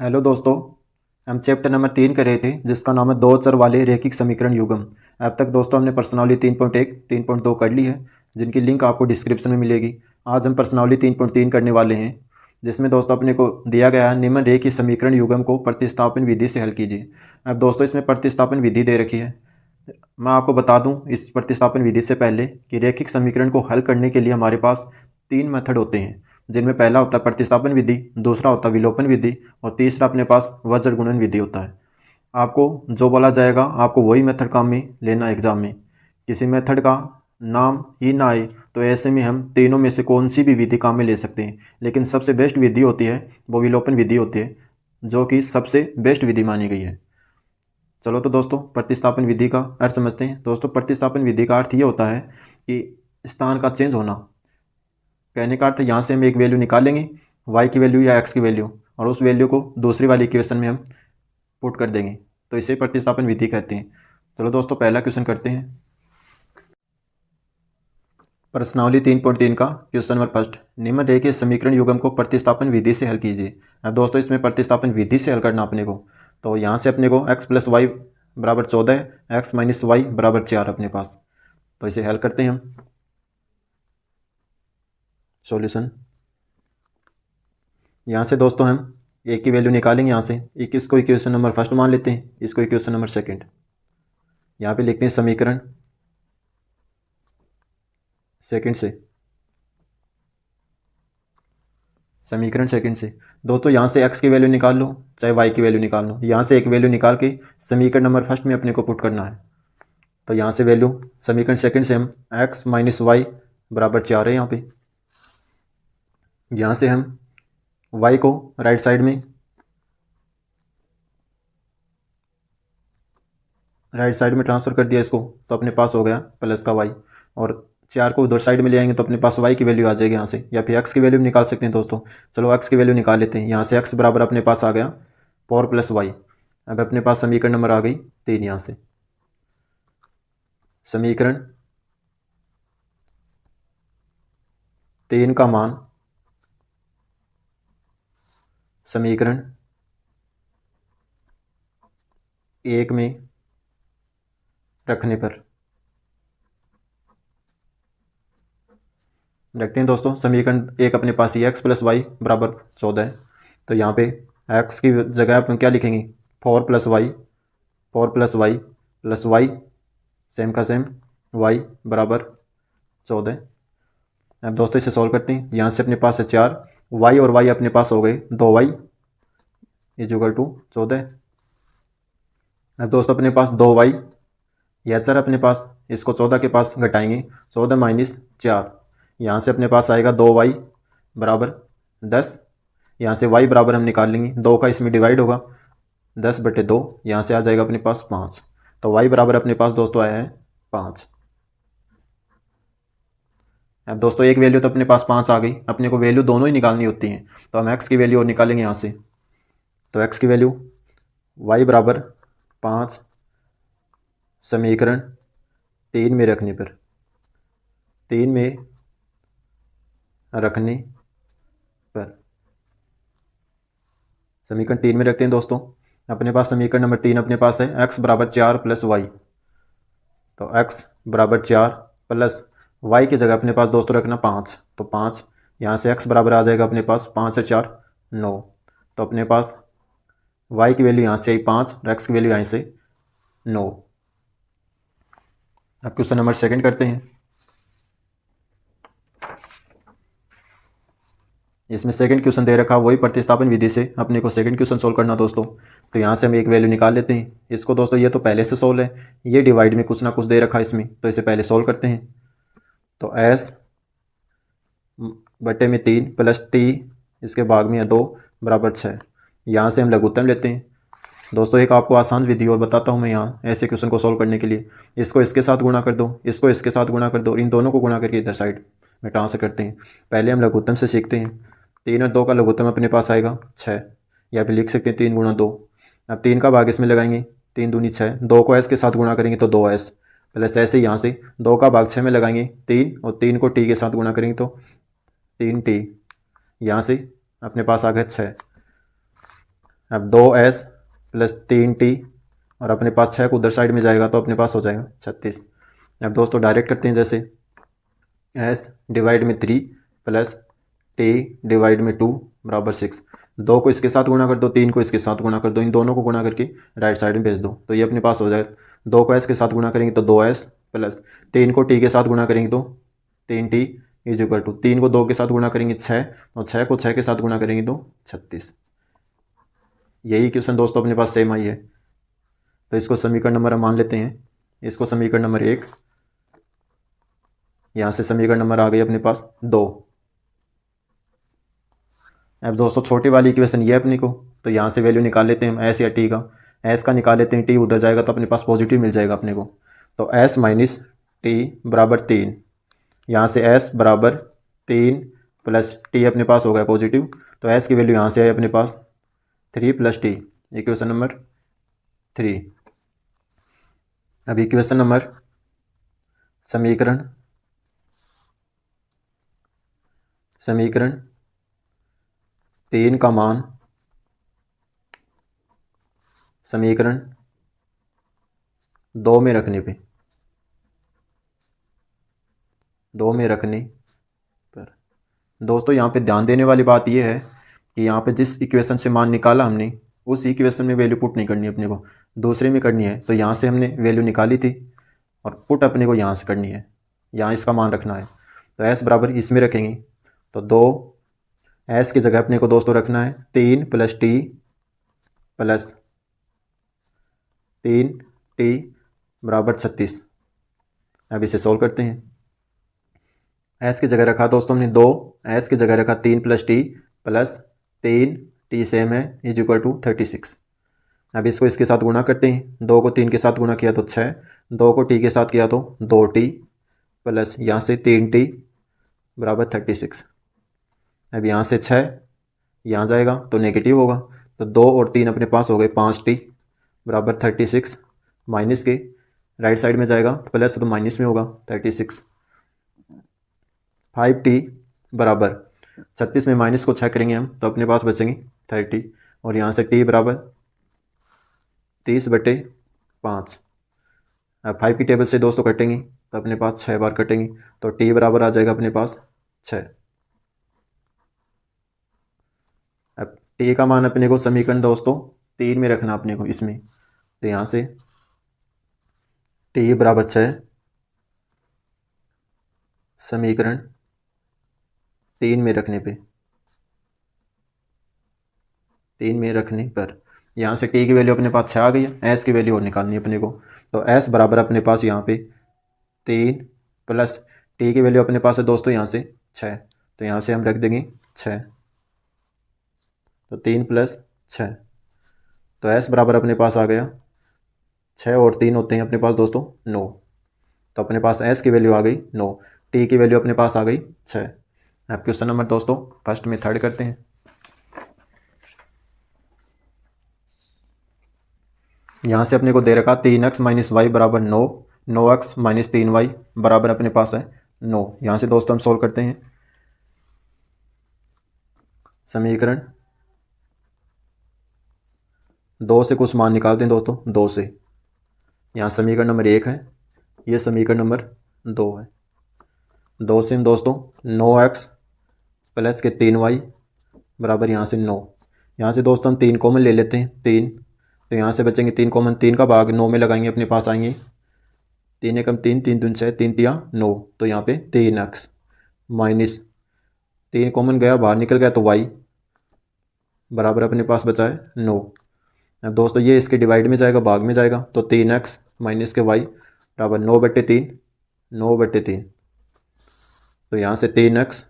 Hello दोस्तों। हम chapter number 3 कर रहे थे जिसका नाम है दो चर वाले रैखिक समीकरण युग्म। अब तक दोस्तों हमने प्रश्नावली 3.1 3.2 कर ली है, जिनकी लिंक आपको डिस्क्रिप्शन में मिलेगी। आज हम प्रश्नावली 3.3 करने वाले हैं, जिसमें दोस्तों अपने को दिया गया है निम्न रैखिक समीकरण युग्म को प्रतिस्थापन विधि से हल कीजिए। अब दोस्तों इसमें प्रतिस्थापन विधि दे रखी है। मैं आपको बता दूं इस प्रतिस्थापन विधि से पहले कि रैखिक समीकरण को हल करने के लिए हमारे पास 3 मेथड होते हैं, जिनमें पहला होता है प्रतिस्थापन विधि, दूसरा होता है विलोपन विधि और तीसरा अपने पास वज्र गुणन विधि होता है। आपको जो बोला जाएगा आपको वही मेथड काम में लेना है एग्जाम में। किसी मेथड का नाम ही ना आए तो ऐसे में हम तीनों में से कौन सी भी विधि काम में ले सकते हैं, लेकिन सबसे बेस्ट विधि होती है वो विलोपन विधि होती है, जो कि सबसे बेस्ट विधि मानी गई है। चलो तो दोस्तों प्रतिस्थापन विधि का अर्थ समझते हैं। दोस्तों प्रतिस्थापन विधि का अर्थ ये होता है कि स्थान का चेंज होना। कहने का अर्थ है यहाँ से हम एक वैल्यू निकालेंगे, y की वैल्यू या x की वैल्यू, और उस वैल्यू को दूसरी वाली इक्वेशन में हम पुट कर देंगे, तो इसे प्रतिस्थापन विधि कहते हैं। चलो दोस्तों पहला क्वेश्चन करते हैं। प्रश्नावली 3.3 का क्वेश्चन नंबर फर्स्ट, निम्न रेखीय समीकरण युग्म को प्रतिस्थापन विधि से हल कीजिए। अब दोस्तों इसमें प्रतिस्थापन विधि से हल करना अपने को, तो यहाँ से अपने को x + y बराबर 14, x - y बराबर 4 अपने पास, तो इसे हल करते हैं हम। सॉल्यूशन यहाँ से दोस्तों हम a की वैल्यू निकालेंगे। यहाँ से इसको इक्वेशन नंबर फर्स्ट मान लेते हैं, इसको इक्वेशन नंबर सेकंड। यहाँ पे लिखते हैं समीकरण सेकंड से, समीकरण सेकंड से दोस्तों यहाँ से x की वैल्यू निकाल लो चाहे y की वैल्यू निकाल लो। यहाँ से एक वैल्यू निकाल के समीकरण नंबर फर्स्ट में अपने को पुट करना है। तो यहाँ से वैल्यू समीकरण सेकंड से हम x - y बराबर 4 है। यहाँ पे यहाँ से हम y को राइट साइड में ट्रांसफ़र कर दिया इसको, तो अपने पास हो गया प्लस का y, और 4 को उधर साइड में ले आएंगे तो अपने पास y की वैल्यू आ जाएगी यहाँ से, या फिर x की वैल्यू निकाल सकते हैं दोस्तों। चलो x की वैल्यू निकाल लेते हैं। यहाँ से x बराबर अपने पास आ गया 4 + y। अब अपने पास समीकरण नंबर आ गई 3। यहाँ से समीकरण 3 का मान समीकरण 1 में रखने पर रखते हैं दोस्तों। समीकरण 1 अपने पास ही x + y बराबर 14 है, तो यहाँ पे x की जगह अपन क्या लिखेंगे 4 + y, 4 + y + y सेम का सेम y बराबर 14। अब दोस्तों इसे सॉल्व करते हैं। यहाँ से अपने पास है 4, y और y अपने पास हो गए 2y = 14। अब दोस्तों अपने पास 2y, यह चर अपने पास, इसको 14 के पास घटाएंगे, 14 - 4। यहाँ से अपने पास आएगा 2y बराबर 10। यहाँ से y बराबर हम निकाल लेंगे, 2 का इसमें डिवाइड होगा 10/2, यहाँ से आ जाएगा अपने पास 5। तो y बराबर अपने पास दोस्तों आया है 5। अब दोस्तों एक वैल्यू तो अपने पास 5 आ गई, अपने को वैल्यू दोनों ही निकालनी होती हैं, तो हम x की वैल्यू और निकालेंगे यहाँ से। तो x की वैल्यू y बराबर 5 समीकरण 3 में रखने पर, 3 में रखने पर समीकरण 3 में रखते हैं दोस्तों। अपने पास समीकरण नंबर 3 अपने पास है x बराबर 4 + y, तो x बराबर 4 प्लस y की जगह अपने पास दोस्तों रखना 5, तो 5। यहाँ से x बराबर आ जाएगा अपने पास 5 से 4 9, तो अपने पास y की वैल्यू यहाँ से आई 5 और x की वैल्यू यहाँ से 9। अब क्वेश्चन नंबर सेकंड करते हैं। इसमें सेकंड क्वेश्चन दे रखा, वही प्रतिस्थापन विधि से अपने को सेकंड क्वेश्चन सोल्व करना दोस्तों। तो यहाँ से हम एक वैल्यू निकाल लेते हैं। इसको दोस्तों ये तो पहले से सोल्व है, ये डिवाइड में कुछ ना कुछ दे रखा है इसमें, तो इसे पहले सोल्व करते हैं। तो s/3 प्लस t इसके भाग में है 2 बराबर 6। यहाँ से हम लघुत्तम लेते हैं दोस्तों। एक आपको आसान विधि और बताता हूँ मैं यहाँ ऐसे क्वेश्चन को सोल्व करने के लिए। इसको इसके साथ गुणा कर दो, इसको इसके साथ गुणा कर दो, इन दोनों को गुणा करके इधर साइड में ट्रांसफर करते हैं। पहले हम लघुत्तम से सीखते हैं। 3 और 2 का लघुत्तम अपने पास आएगा 6, या फिर लिख सकते हैं 3 × 2। अब 3 का भाग इसमें लगाएंगे, 3 दूनी 6, 2 को s के साथ गुणा करेंगे तो 2s प्लस ऐसे यहाँ से 2 का भाग 6 में लगाएंगे 3, और 3 को t के साथ गुणा करेंगे तो 3t। यहाँ से अपने पास आ गया 6। अब 2s प्लस 3t और अपने पास 6 को उधर साइड में जाएगा तो अपने पास हो जाएगा 36। अब दोस्तों डायरेक्ट करते हैं, जैसे s डिवाइड में 3 प्लस t डिवाइड में 2 बराबर 6। 2 को इसके साथ गुणा कर दो, 3 को इसके साथ गुणा कर दो, इन दोनों को गुणा करके राइट साइड में भेज दो तो ये अपने पास हो जाएगा। 2 को s के साथ गुणा करेंगे तो 2s प्लस 3 को t के साथ गुणा करेंगे तो 3t इज इक्वल टू 3 को 2 के साथ गुणा करेंगे 6 और 6 को 6 के साथ गुणा करेंगे तो 36। यही क्वेश्चन दोस्तों अपने पास सेम आई है, तो इसको समीकरण नंबर हम मान लेते हैं। इसको समीकरण नंबर 1, यहाँ से समीकरण नंबर आ गई अपने पास 2। अब दोस्तों छोटी वाली इक्वेशन ये अपने को, तो यहाँ से वैल्यू निकाल लेते हैं हम एस या टी का। एस का निकाल लेते हैं, टी उधर जाएगा तो अपने पास पॉजिटिव मिल जाएगा अपने को। तो एस माइनस टी बराबर 3, यहाँ से एस बराबर 3 प्लस टी अपने पास हो गया पॉजिटिव, तो एस की वैल्यू यहाँ से आई अपने पास 3 प्लस टी, इक्वेशन नंबर 3। अब इक्वेशन नंबर समीकरण 3 का मान समीकरण 2 में रखने पर दोस्तों यहाँ पे ध्यान देने वाली बात यह है कि यहाँ पे जिस इक्वेशन से मान निकाला हमने उस इक्वेशन में वैल्यू पुट नहीं करनी अपने को, दूसरे में करनी है। तो यहाँ से हमने वैल्यू निकाली थी और पुट अपने को यहाँ से करनी है, यहाँ इसका मान रखना है। तो एस बराबर इसमें रखेंगे तो 2 एस की जगह अपने को दोस्तों रखना है 3 प्लस टी प्लस 3t बराबर 36। अब इसे सॉल्व करते हैं। एस की जगह रखा दोस्तों हमने 2, एस की जगह रखा 3 plus T plus 3t same है इज इक्वल टू 36। अब इसको इसके साथ गुणा करते हैं। 2 को 3 के साथ गुणा किया तो 6, 2 को t के साथ किया तो 2t प्लस यहाँ से 3t बराबर 36। अब यहाँ से 6 यहाँ जाएगा तो नेगेटिव होगा, तो 2 और 3 अपने पास हो गए 5t बराबर 36, माइनस के राइट साइड में जाएगा प्लस तो माइनस में होगा 36। 5t बराबर 36 में माइनस को 6 करेंगे हम तो अपने पास बचेंगे 30 और यहाँ से t बराबर 30/5। अब 5 की टेबल से दोस्तों कटेंगे तो अपने पास 6 बार कटेंगे तो t बराबर आ जाएगा अपने पास 6। अब t का मान अपने को समीकरण दोस्तों 3 में रखना अपने को इसमें, तो यहाँ से t बराबर 6 समीकरण 3 में रखने पर यहाँ से t की वैल्यू अपने पास 6 आ गई है, s की वैल्यू और निकालनी है अपने को। तो s बराबर अपने पास यहाँ पे 3 प्लस t की वैल्यू अपने पास है दोस्तों यहाँ से 6, तो यहाँ से हम रख देंगे 6, तो 3 प्लस 6, तो s बराबर अपने पास आ गया 6 और 3 होते हैं अपने पास दोस्तों 9, तो अपने पास s की वैल्यू आ गई 9, t की वैल्यू अपने पास आ गई 6। अब क्वेश्चन नंबर दोस्तों फर्स्ट में थर्ड करते हैं। यहाँ से अपने को दे रखा 3x माइनस वाई बराबर 9, 9x माइनस 3y बराबर अपने पास है 9। यहाँ से दोस्तों हम सोल्व करते हैं। समीकरण 2 से कुछ मान निकालते हैं दोस्तों, 2 से। यहाँ समीकरण नंबर 1 है, ये समीकरण नंबर 2 है। 2 से हम दोस्तों 9x प्लस के 3y बराबर यहाँ से 9। यहाँ से दोस्तों हम 3 कॉमन ले लेते हैं, 3, तो यहाँ से बचेंगे 3 कॉमन, 3 का भाग 9 में लगाएंगे अपने पास आएंगे 3 एकम 3, 3 दूनी 6, 3 तिया 9, तो यहाँ पे 3x माइनस 3 कॉमन गया बाहर निकल गया तो y बराबर अपने पास बचा है 9। अब दोस्तों ये इसके डिवाइड में जाएगा, भाग में जाएगा, तो 3x माइनस के y बराबर 9/3, 9/3, तो यहाँ से 3x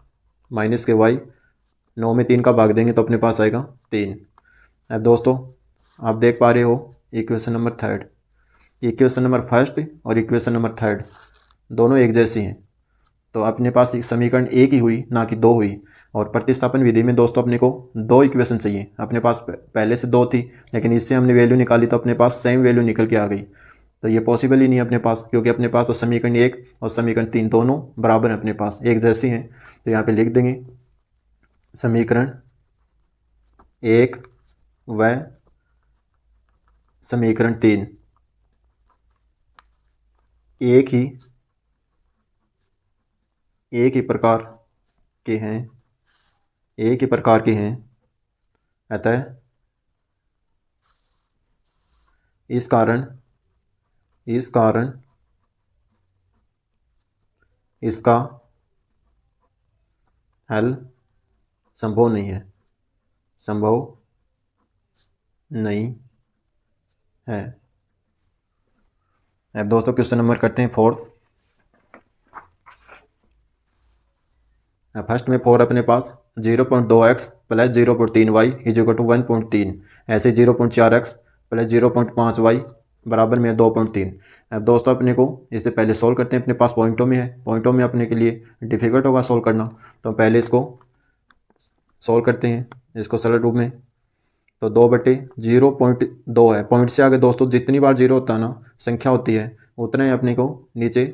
माइनस के y 9 में 3 का भाग देंगे तो अपने पास आएगा 3। अब दोस्तों आप देख पा रहे हो equation number third, equation number first और इक्वेशन नंबर थर्ड दोनों एक जैसी हैं, तो अपने पास एक समीकरण एक ही हुई ना कि 2 हुई। और प्रतिस्थापन विधि में दोस्तों अपने को 2 इक्वेशन चाहिए, अपने पास पहले से 2 थी लेकिन इससे हमने वैल्यू निकाली तो अपने पास सेम वैल्यू निकल के आ गई, तो ये पॉसिबल ही नहीं है अपने पास, क्योंकि अपने पास तो समीकरण 1 और समीकरण 3 दोनों बराबर हैं, अपने पास एक जैसी हैं। तो यहाँ पे लिख देंगे समीकरण 1 व समीकरण 3 एक ही प्रकार के हैं, एक ही प्रकार के हैं, अतः इस कारण इसका हल संभव नहीं है। अब दोस्तों क्वेश्चन नंबर करते हैं 4। फर्स्ट में 4 अपने पास 0.2x plus 0.3y is equal to 1.3, ऐसे 0.4x प्लस 0.5y बराबर में 2.3। अब दोस्तों अपने को इससे पहले सोल्व करते हैं। अपने पास पॉइंटों में है, पॉइंटों में अपने के लिए डिफ़िकल्ट होगा सोल्व करना, तो पहले इसको सोल्व करते हैं इसको सरल रूप में। तो 2/0.2 है। पॉइंट से आगे दोस्तों जितनी बार जीरो होता है ना, संख्या होती है, उतने ही अपने को नीचे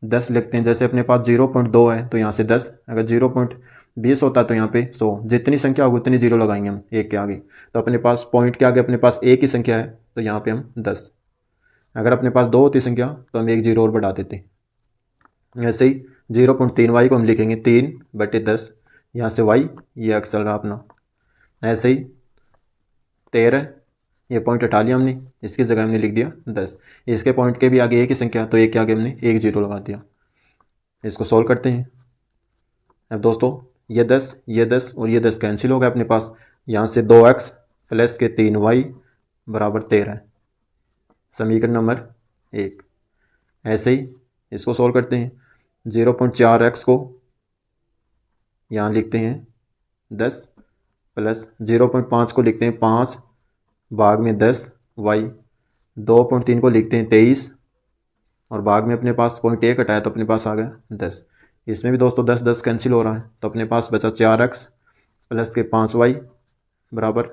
10 लिखते हैं। जैसे अपने पास 0.2 है तो यहाँ से 10, अगर 0.20 होता है तो यहाँ पे 100, जितनी संख्या होगी उतनी जीरो लगाएंगे हम एक के आगे। तो अपने पास पॉइंट के आगे अपने पास एक ही संख्या है तो यहाँ पे हम 10। अगर अपने पास 2 होती संख्या तो हम एक जीरो और बढ़ा देते। ऐसे ही 0.3y को हम लिखेंगे 3/10, यहाँ से y ये अक्स चल रहा अपना। ऐसे ही 13, ये पॉइंट हटा लिया हमने, इसकी जगह हमने लिख दिया 10। इसके पॉइंट के भी आगे एक ही संख्या, तो एक के आगे हमने एक जीरो लगा दिया। इसको सॉल्व करते हैं। अब दोस्तों ये 10 और ये 10 कैंसिल हो गया अपने पास। यहाँ से 2x प्लस के 3y बराबर 13, समीकरण नंबर 1। ऐसे ही इसको सॉल्व करते हैं। 0.4x को यहाँ लिखते हैं 10 प्लस 0.5 को लिखते हैं 5 भाग में 10 y, 2.3 को लिखते हैं 23 और भाग में अपने पास 0.1 हटाया तो अपने पास आ गया 10। इसमें भी दोस्तों 10 कैंसिल हो रहा है, तो अपने पास बचा 4x प्लस के 5y बराबर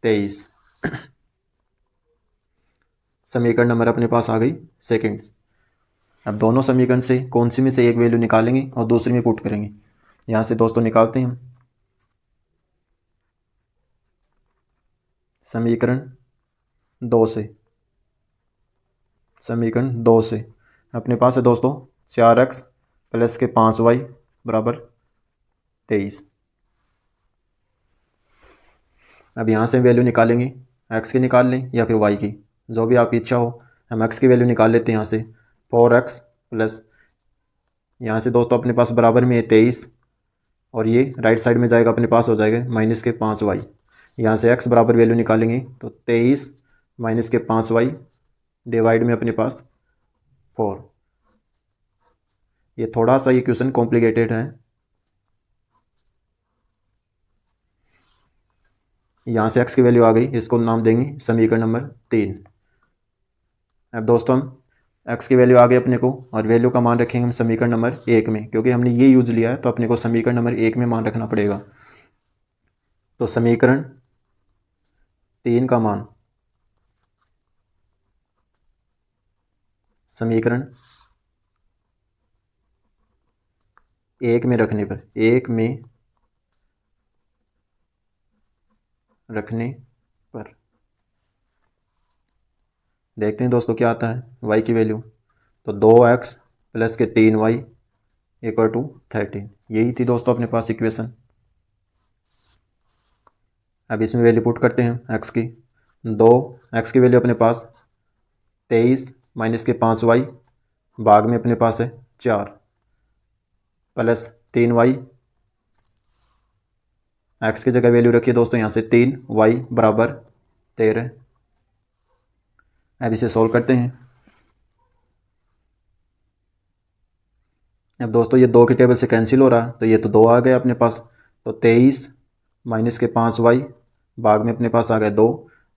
23। समीकरण नंबर अपने पास आ गई सेकंड। अब दोनों समीकरण से कौन सी में से एक वैल्यू निकालेंगे और दूसरी में पुट करेंगे। यहाँ से दोस्तों निकालते हैं हम। समीकरण 2 से अपने पास है दोस्तों 4x प्लस के 5y बराबर 23। अब यहाँ से वैल्यू निकालेंगे, x की निकाल लें या फिर y की, जो भी आपकी इच्छा हो। हम x की वैल्यू निकाल लेते हैं। यहाँ से 4x प्लस, यहाँ से दोस्तों अपने पास बराबर में है 23 और ये राइट साइड में जाएगा, अपने पास हो जाएगा माइनस के 5y। यहाँ से x बराबर वैल्यू निकालेंगे तो 23 माइनस के 5y डिवाइड में अपने पास 4। ये थोड़ा सा ये क्वेश्चन कॉम्प्लिकेटेड है। यहाँ से x की वैल्यू आ गई, इसको नाम देंगे समीकरण नंबर 3। अब दोस्तों हम x की वैल्यू आ गई अपने को, और वैल्यू का मान रखेंगे हम समीकरण नंबर 1 में, क्योंकि हमने ये यूज लिया है तो अपने को समीकरण नंबर 1 में मान रखना पड़ेगा। तो समीकरण 3 का मान समीकरण 1 में रखने पर देखते हैं दोस्तों क्या आता है y की वैल्यू। तो 2x प्लस के 3y इक्वल टू 13, यही थी दोस्तों अपने पास इक्वेशन। अब इसमें वैल्यू पुट करते हैं x की। 2x की वैल्यू अपने पास 23 माइनस के 5y भाग में अपने पास है 4 प्लस 3y, x की जगह वैल्यू रखिए दोस्तों यहाँ से 3y बराबर 13। अब इसे सोल्व करते हैं। अब दोस्तों ये 2 की टेबल से कैंसिल हो रहा है, तो ये तो 2 आ गया अपने पास। तो 23 माइनस के 5y भाग में अपने पास आ गया 2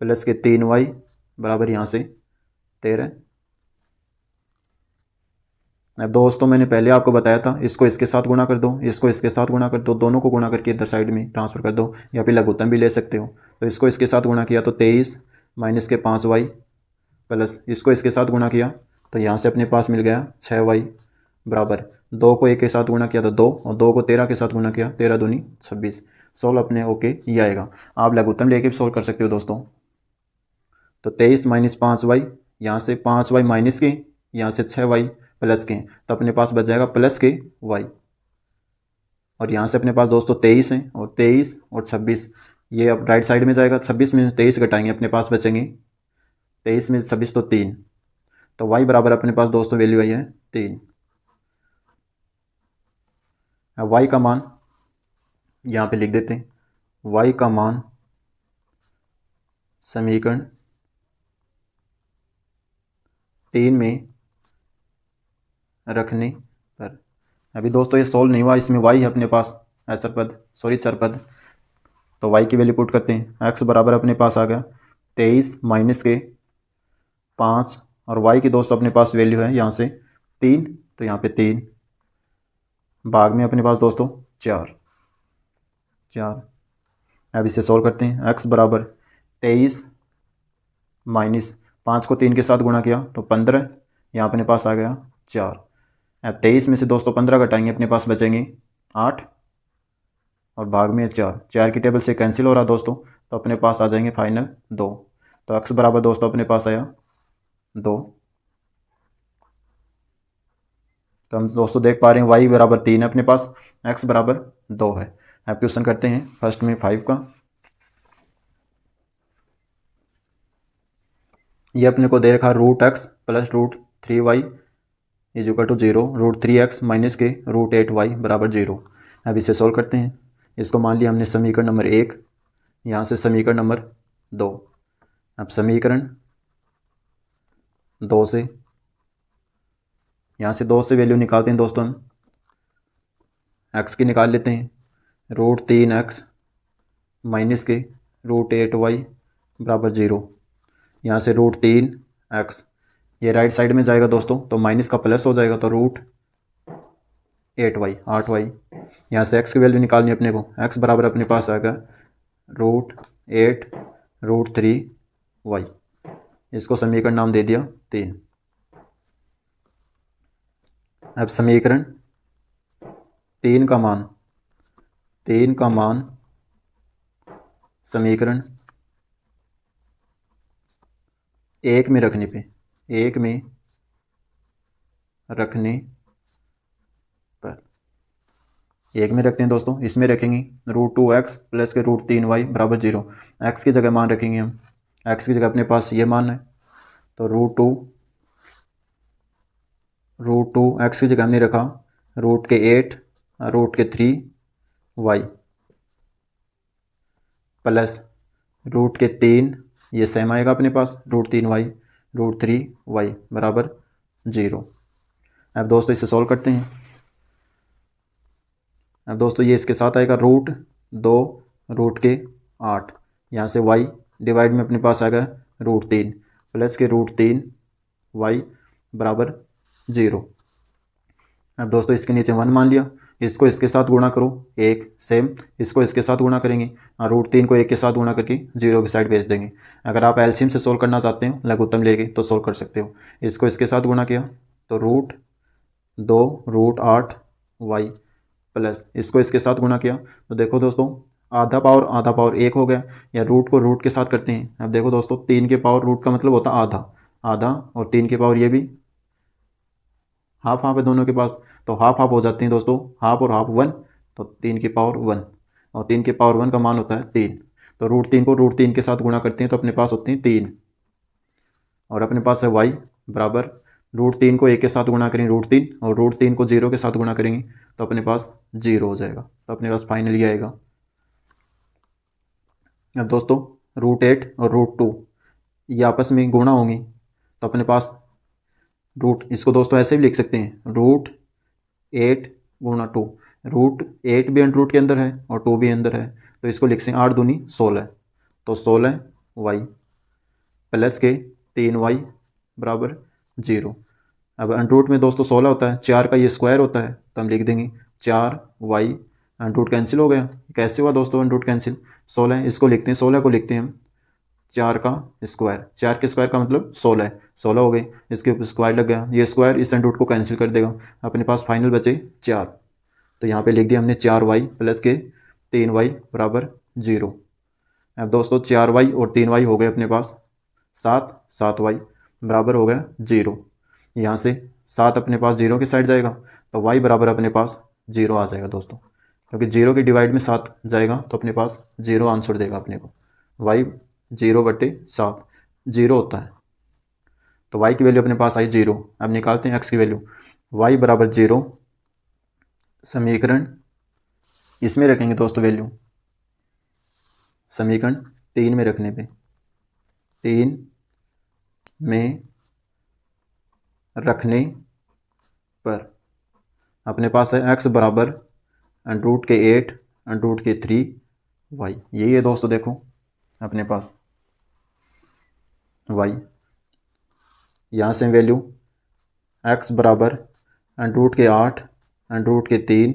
प्लस के 3y बराबर यहाँ से 13। अब दोस्तों मैंने पहले आपको बताया था, इसको इसके साथ गुणा कर दो, इसको इसके साथ गुणा कर दो, दोनों को गुणा करके इधर साइड में ट्रांसफ़र कर दो, या फिर लघुत्तम भी ले सकते हो। तो इसको इसके साथ गुणा किया तो 23 माइनस के 5y प्लस इसको इसके साथ गुणा किया तो यहाँ से अपने पास मिल गया 6y बराबर 2 को 1 के साथ गुणा किया तो 2 और 2 को 13 के साथ गुणा किया 13 दूनी 26। सोल्व अपने ओके ये आएगा। आप लघुत्तम लेके भी सोल्व कर सकते हो दोस्तों। तो 23 माइनस 5y, यहाँ से 5y माइनस के, यहाँ से 6y प्लस के, तो अपने पास बच जाएगा प्लस के y। और यहाँ से अपने पास दोस्तों 23 है, और 23 और 26 ये अब राइट साइड में जाएगा। 26 में 23 घटाएंगे, अपने पास बचेंगे 23 में 26 तो 3, तो y बराबर अपने पास दोस्तों वैल्यू आई है 3। अब y का मान यहाँ पे लिख देते हैं, y का मान समीकरण 3 में रखने पर, अभी दोस्तों ये सोल्व नहीं हुआ, इसमें y है अपने पास ऐसर पद, सॉरी चर पद, तो y की वैल्यू पुट करते हैं। x बराबर अपने पास आ गया 23 माइनस के 5, और y की दोस्तों अपने पास वैल्यू है यहाँ से 3, तो यहाँ पे 3 भाग में अपने पास दोस्तों 4। अब इसे सोल्व करते हैं। x बराबर 23 माइनस 5 को 3 के साथ गुणा किया तो 15, यहाँ अपने पास आ गया 4। अब 23 में से दोस्तों 15 घटाएंगे, अपने पास बचेंगे 8, और भाग में 4 की टेबल से कैंसिल हो रहा दोस्तों, तो अपने पास आ जाएंगे फाइनल 2। तो x बराबर दोस्तों अपने पास आया 2। तो हम दोस्तों देख पा रहे हैं y बराबर 3 है अपने पास, x बराबर 2 है। अब क्वेश्चन करते हैं फर्स्ट में 5 का। ये अपने को दे रखा √x plus √3y is equal to 0, √3x minus के √8y बराबर 0। अब इसे सोल्व करते हैं। इसको मान लिया हमने समीकरण नंबर 1, यहाँ से समीकरण नंबर 2। अब समीकरण 2 से, यहाँ से 2 से वैल्यू निकालते हैं दोस्तों, हम x की निकाल लेते हैं, √3x माइनस के √8y बराबर 0। यहाँ से √3x ये राइट साइड में जाएगा दोस्तों, तो माइनस का प्लस हो जाएगा, तो √8y 8y। यहाँ से x की वैल्यू निकालनी है अपने को, x बराबर अपने पास आएगा √8 √3y। इसको समीकरण नाम दे दिया 3। अब समीकरण 3 का मान समीकरण 1 में रखने पे, 1 में रखने पर, 1 में रखते हैं दोस्तों, इसमें रखेंगे √2x प्लस के √3y बराबर 0। x की जगह मान रखेंगे हम, x की जगह अपने पास ये मान है, तो √2 x की जगह हमने रखा √8 √3y प्लस √3, ये सेम आएगा अपने पास, √3y √3y बराबर 0। अब दोस्तों इसे सॉल्व करते हैं। अब दोस्तों ये इसके साथ आएगा √2 √8, यहाँ से y डिवाइड में अपने पास आ गया √3 प्लस के √3y बराबर 0। अब दोस्तों इसके नीचे 1 मान लिया, इसको इसके साथ गुणा करो 1, सेम इसको इसके साथ गुणा करेंगे, और √3 को 1 के साथ गुणा करके 0 की साइड भेज देंगे। अगर आप एलसीएम से सोल्व करना चाहते हो लघुत्तम लेके तो सोल्व कर सकते हो। इसको इसके साथ गुणा किया तो √2 √8y प्लस इसको इसके साथ गुणा किया तो देखो दोस्तों आधा पावर 1 हो गया, या रूट को रूट के साथ करते हैं। अब देखो दोस्तों 3 के पावर रूट का मतलब होता है आधा, और 3 के पावर ये भी हाफ है दोनों के पास, तो हाफ हो जाते हैं दोस्तों, हाफ और हाफ 1, तो 3 की पावर 1, और 3 के पावर 1 का मान होता है 3। तो √3 को √3 के साथ गुणा करते हैं तो अपने पास होते हैं 3, और अपने पास है y बराबर √3 को 1 के साथ गुणा करेंगे √3, और √3 को 0 के साथ गुणा करेंगे तो अपने पास 0 हो जाएगा। तो अपने पास फाइनल ये आएगा। अब दोस्तों √8 और √2 ये आपस में गुणा होंगी, तो अपने पास इसको दोस्तों ऐसे भी लिख सकते हैं √8 गुणा 2, √8 भी अंडर रूट के अंदर है और 2 भी अंदर है, तो इसको लिख सकते हैं 8 दूनी 16, तो 16y प्लस के 3y बराबर 0। अब अंडर रूट में दोस्तों 16 होता है, 4 का ये स्क्वायर होता है, तो हम लिख देंगे 4y, अंडर रूट कैंसिल हो गया। कैसे हुआ दोस्तों अंडर रूट कैंसिल? 16 इसको लिखते हैं, 16 को लिखते हैं हम 4 का स्क्वायर, 4 के स्क्वायर का मतलब 16 हो गए, इसके ऊपर स्क्वायर लग गया, ये स्क्वायर इस अंडर रूट को कैंसिल कर देगा, अपने पास फाइनल बचे 4। तो यहाँ पे लिख दिया हमने 4y प्लस के 3y बराबर 0। अब दोस्तों 4y और 3y हो गए अपने पास 7y बराबर हो गया 0। यहाँ से 7 अपने पास 0 के साइड जाएगा तो y बराबर अपने पास 0 आ जाएगा दोस्तों, क्योंकि 0 के डिवाइड में 7 जाएगा तो अपने पास 0 आंसर देगा अपने को। y 0/7 0 होता है, तो y की वैल्यू अपने पास आई 0। अब निकालते हैं x की वैल्यू। y बराबर 0 समीकरण इसमें रखेंगे दोस्तों वैल्यू, समीकरण 3 में रखने पे 3 में रखने पर अपने पास है x बराबर √8 √3y। यही है दोस्तों, देखो अपने पास y, यहाँ से वैल्यू x बराबर √8 √3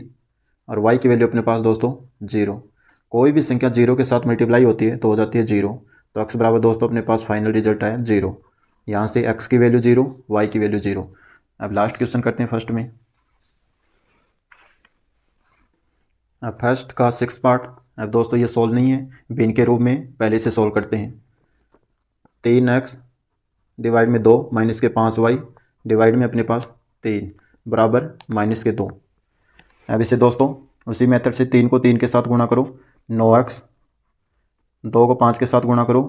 और y की वैल्यू अपने पास दोस्तों 0। कोई भी संख्या 0 के साथ मल्टीप्लाई होती है तो हो जाती है 0, तो x बराबर दोस्तों अपने पास फाइनल रिजल्ट आया 0। यहाँ से x की वैल्यू 0, y की वैल्यू 0। अब लास्ट क्वेश्चन करते हैं फर्स्ट में। अब फर्स्ट का 6 पार्ट। अब दोस्तों ये सोल्व नहीं है, बिन के रूप में पहले से सोल्व करते हैं। 3x डिवाइड में 2 माइनस के 5y डिवाइड में अपने पास 3 बराबर -2। अब इसे दोस्तों उसी मेथड से 3 को 3 के साथ गुणा करो 9x, 2 को 5 के साथ गुणा करो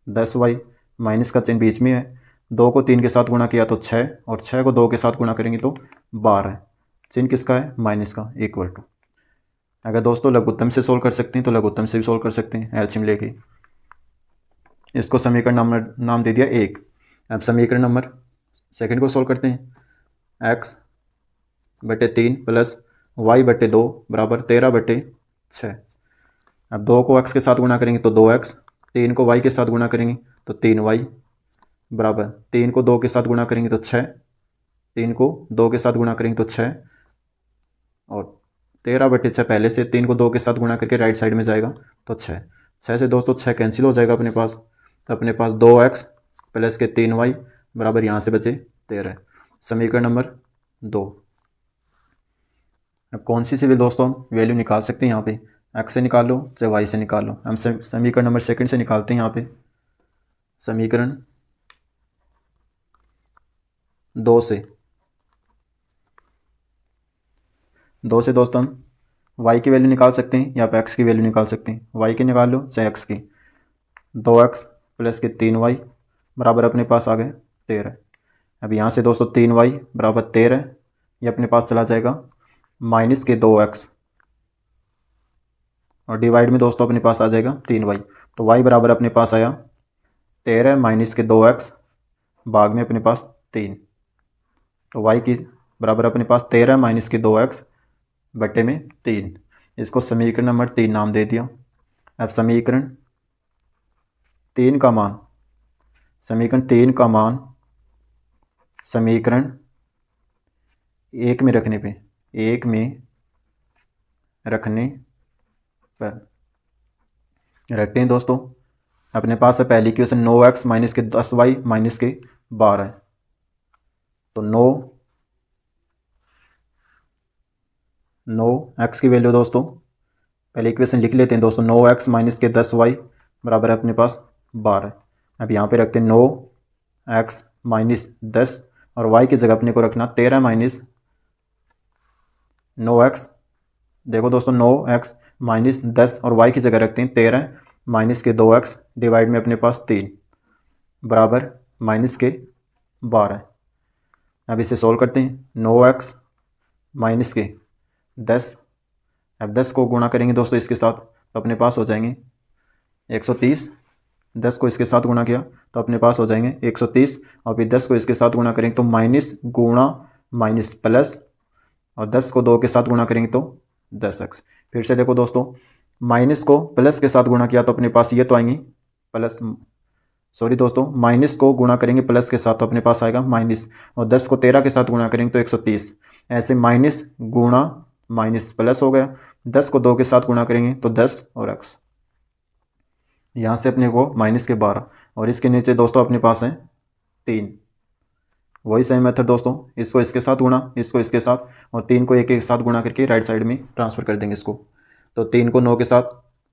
10y, माइनस का चिन्ह बीच में है। 2 को 3 के साथ गुणा किया तो 6 और 6 को 2 के साथ गुणा करेंगे तो 12। चिन्ह किसका है? माइनस का, इक्वल टू। अगर दोस्तों लघुत्तम से सोल्व कर सकते हैं तो लघुत्तम से भी सोल्व कर सकते हैं एलसीएम लेके। इसको समीकरण नाम दे दिया 1। अब समीकरण नंबर सेकंड को सोल्व करते हैं। x/3 प्लस y/2 बराबर 13/6। अब 2 को x के साथ गुणा करेंगे तो 2x, 3 को y के साथ गुणा करेंगे तो 3y बराबर 3 को 2 के साथ गुणा करेंगे तो 6, 3 को 2 के साथ गुणा करेंगे तो 6 और 13/6 पहले से 3 को 2 के साथ गुणा करके राइट साइड में जाएगा तो 6 से दोस्तों 6 कैंसिल हो जाएगा अपने पास। तो अपने पास 2x प्लस के 3y बराबर यहाँ से बचे 13। समीकरण नंबर 2। अब कौन सी भी दोस्तों हम वैल्यू निकाल सकते हैं यहाँ पे, x से निकाल लो चाहे y से निकाल लो। हम समीकरण नंबर सेकंड से निकालते हैं यहाँ पे। समीकरण 2 से दोस्तों हम y की वैल्यू निकाल सकते हैं या x की वैल्यू निकाल सकते हैं। y की निकाल लो चाहे x की। 2x प्लस के 3y बराबर अपने पास आ गए 13। अब यहाँ से दोस्तों 3y बराबर 13, ये अपने पास चला जाएगा माइनस के 2x और डिवाइड में दोस्तों अपने पास आ जाएगा 3y। तो y बराबर अपने पास आया 13 माइनस के 2x भाग में अपने पास 3। तो y की बराबर अपने पास 13 माइनस के 2x बटे में 3। इसको समीकरण नंबर 3 नाम दे दिया। अब समीकरण 3 का मान समीकरण 1 में रखने पर रखते हैं दोस्तों। अपने पास है पहली इक्वेशन 9x माइनस के 10y माइनस के 12। तो 9x की वैल्यू दोस्तों पहले इक्वेशन लिख लेते हैं दोस्तों। 9x माइनस के 10y बराबर है अपने पास 12। अब यहाँ पे रखते हैं 9x माइनस 10 और y की जगह अपने को रखना 13 माइनस 9x। देखो दोस्तों 9x माइनस 10 और y की जगह रखते हैं 13 माइनस के 2x डिवाइड में अपने पास 3 बराबर माइनस के 12। अब इसे सोल्व करते हैं। 9x माइनस के 10, अब 10 को गुणा करेंगे दोस्तों इसके साथ तो अपने पास हो जाएंगे 130। 10 को इसके साथ गुणा किया तो अपने पास हो जाएंगे 130 और फिर 10 को इसके साथ गुणा करेंगे तो माइनस गुणा माइनस प्लस और 10 को 2 के साथ गुणा करेंगे तो 10x। फिर से देखो दोस्तों माइनस को प्लस के साथ गुणा किया तो अपने पास ये तो आएंगी प्लस, सॉरी दोस्तों माइनस को गुणा करेंगे प्लस के साथ तो अपने पास आएगा माइनस और 10 को 13 के साथ गुणा करेंगे तो 130। ऐसे माइनस गुणा माइनस प्लस हो गया। 10 को 2 के साथ गुणा करेंगे तो 10 और x। यहाँ से अपने को माइनस के 12 और इसके नीचे दोस्तों अपने पास है 3। वही सेम मेथड दोस्तों, इसको इसके साथ गुणा, इसको इसके साथ और 3 को एक एक साथ गुणा करके राइट साइड में ट्रांसफ़र कर देंगे इसको। तो 3 को 9 के साथ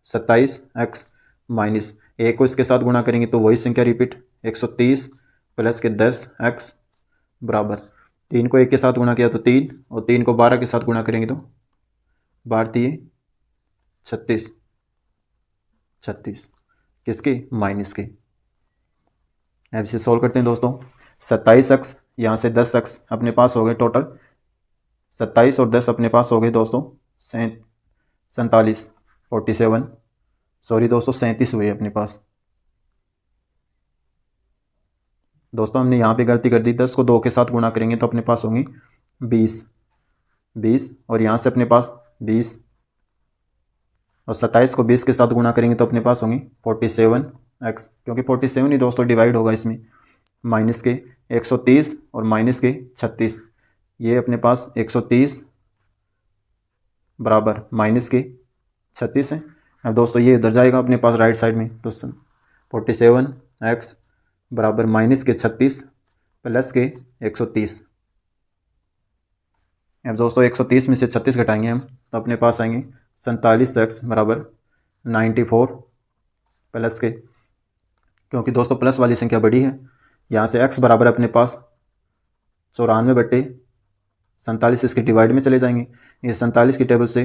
27x माइनस 1 को इसके साथ गुणा करेंगे तो वही संख्या रिपीट 130 प्लस के 10x बराबर 3 को 1 के साथ गुणा किया तो 3 और 3 को 12 के साथ गुणा करेंगे तो 12 36 36 किसके माइनस के। अब इसे सॉल्व करते हैं दोस्तों। 27x यहाँ से 10x अपने पास हो गए टोटल 27 और 10 अपने पास हो गए दोस्तों 47 47 सॉरी दोस्तों 37 हुए अपने पास। दोस्तों हमने यहाँ पे गलती कर दी, 10 को 2 के साथ गुणा करेंगे तो अपने पास होंगी 20 और यहाँ से अपने पास 20 और 27 को 20 के साथ गुणा करेंगे तो अपने पास होंगी 47x, क्योंकि 47 ही दोस्तों डिवाइड होगा इसमें माइनस के 130 और माइनस के 36, ये अपने पास 130 बराबर माइनस के 36 है। अब दोस्तों ये उधर जाएगा अपने पास राइट साइड में, तो 47x बराबर माइनस के 36 प्लस के 130। अब दोस्तों 130 में से 36 घटाएंगे हम तो अपने पास आएंगे 47x बराबर 94 प्लस के, क्योंकि दोस्तों प्लस वाली संख्या बड़ी है, यहाँ से x बराबर अपने पास 94/47 इसके डिवाइड में चले जाएंगे। ये 47 की टेबल से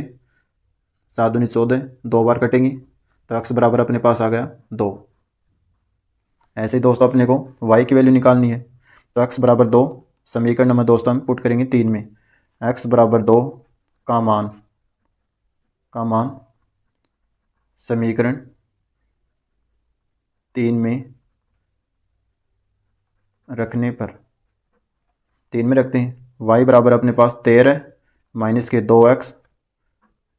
7 दूनी 14 2 बार कटेंगी तो x बराबर अपने पास आ गया 2। ऐसे ही दोस्तों अपने को y की वैल्यू निकालनी है तो x बराबर 2 समीकरण नंबर दोस्तों हम पुट करेंगे 3 में। x बराबर 2 का मान समीकरण 3 में रखने पर 3 में रखते हैं। y बराबर अपने पास 13 माइनस के 2x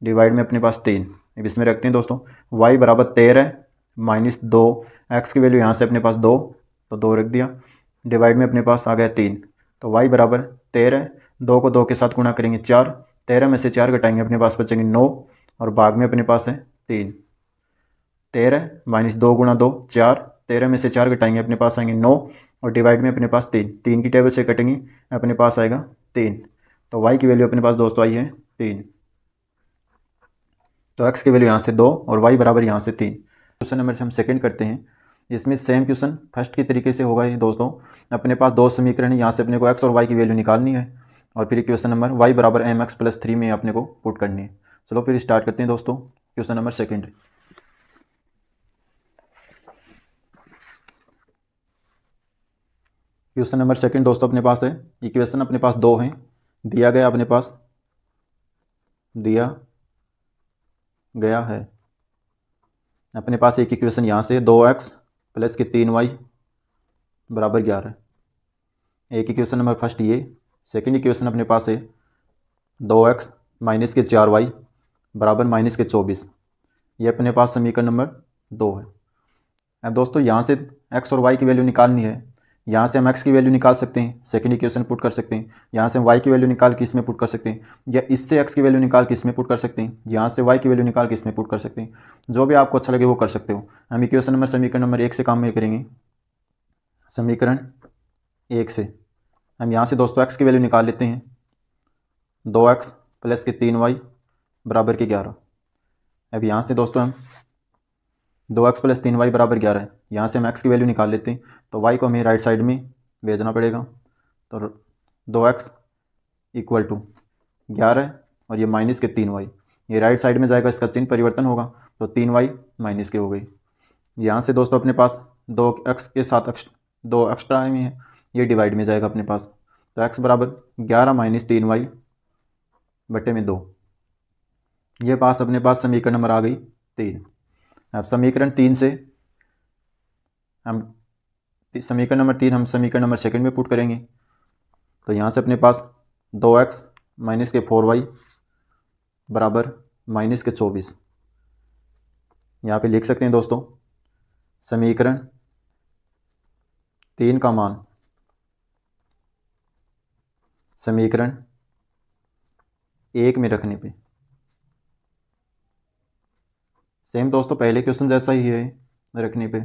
डिवाइड में अपने पास 3, अब इसमें रखते हैं दोस्तों। y बराबर 13 माइनस 2, x की वैल्यू यहाँ से अपने पास 2 तो 2 रख दिया, डिवाइड में अपने पास आ गया 3, तो y बराबर 13, 2 को 2 के साथ गुणा करेंगे 4, 13 में से 4 घटाएंगे अपने पास बचेंगे 9 और भाग में अपने पास है 3। 13 माइनस 2 गुणा 2 4, 13 में से 4 घटाएंगे अपने पास आएंगे 9 और डिवाइड में अपने पास 3, 3 की टेबल से कटेंगे अपने पास आएगा 3, तो y की वैल्यू अपने पास दोस्तों आई है 3, तो x की वैल्यू यहाँ से 2 और y बराबर यहाँ से 3। क्वेश्चन नंबर से हम सेकंड करते हैं। इसमें सेम क्वेश्चन फर्स्ट की तरीके से होगा ये दोस्तों। अपने पास 2 समीकरण है, यहाँ से अपने को x और y की वैल्यू निकालनी है और फिर क्वेश्चन नंबर y बराबर mx+3 में अपने को पुट करनी है। चलो फिर स्टार्ट करते हैं दोस्तों। Question number second. Question number second दोस्तों अपने पास है, इक्वेशन अपने पास 2 हैं, दिया गया अपने पास दिया गया है अपने पास एक इक्वेशन यहाँ से 2x प्लस के 3y बराबर 11। एक इक्वेशन नंबर फर्स्ट ये, सेकंड इक्वेशन अपने पास है 2x माइनस के 4y बराबर माइनस के 24, ये अपने पास समीकरण नंबर 2 है। अब दोस्तों यहाँ से x और y की वैल्यू निकालनी है, यहाँ से हम x की वैल्यू निकाल सकते हैं, सेकंड इक्वेशन पुट कर सकते हैं, यहाँ से हम y की वैल्यू निकाल के इसमें पुट कर सकते हैं, या इससे x की वैल्यू निकाल के इसमें पुट कर सकते हैं, यहाँ से y की वैल्यू निकाल के इसमें पुट कर सकते हैं, जो भी आपको अच्छा लगे वो कर सकते हो। हम इक्वेशन नंबर समीकरण नंबर 1 से काम में करेंगे। समीकरण 1 से हम यहाँ से दोस्तों x की वैल्यू निकाल लेते हैं, 2x प्लस के 3y बराबर के 11। अब यहाँ से दोस्तों हम 2x प्लस 3y बराबर 11 है, यहाँ से हम x की वैल्यू निकाल लेते हैं, तो y को हमें राइट साइड में भेजना पड़ेगा, तो 2x इक्वल टू 11 और ये माइनस के 3y, ये राइट साइड में जाएगा, इसका चिन्ह परिवर्तन होगा तो 3y माइनस के हो गई। यहाँ से दोस्तों अपने पास 2x के साथ 2 एक्स्ट्रा में है, ये डिवाइड में जाएगा अपने पास, तो x बराबर 11 माइनस 3y बटे में 2, ये पास अपने पास समीकरण नंबर आ गई 3। अब समीकरण 3 से हम समीकरण नंबर 3 हम समीकरण नंबर सेकंड में पुट करेंगे, तो यहाँ से अपने पास 2x माइनस के 4y बराबर माइनस के 24, यहाँ पे लिख सकते हैं दोस्तों समीकरण 3 का मान समीकरण 1 में रखने पे सेम दोस्तों पहले क्वेश्चन जैसा ही है, रखने पे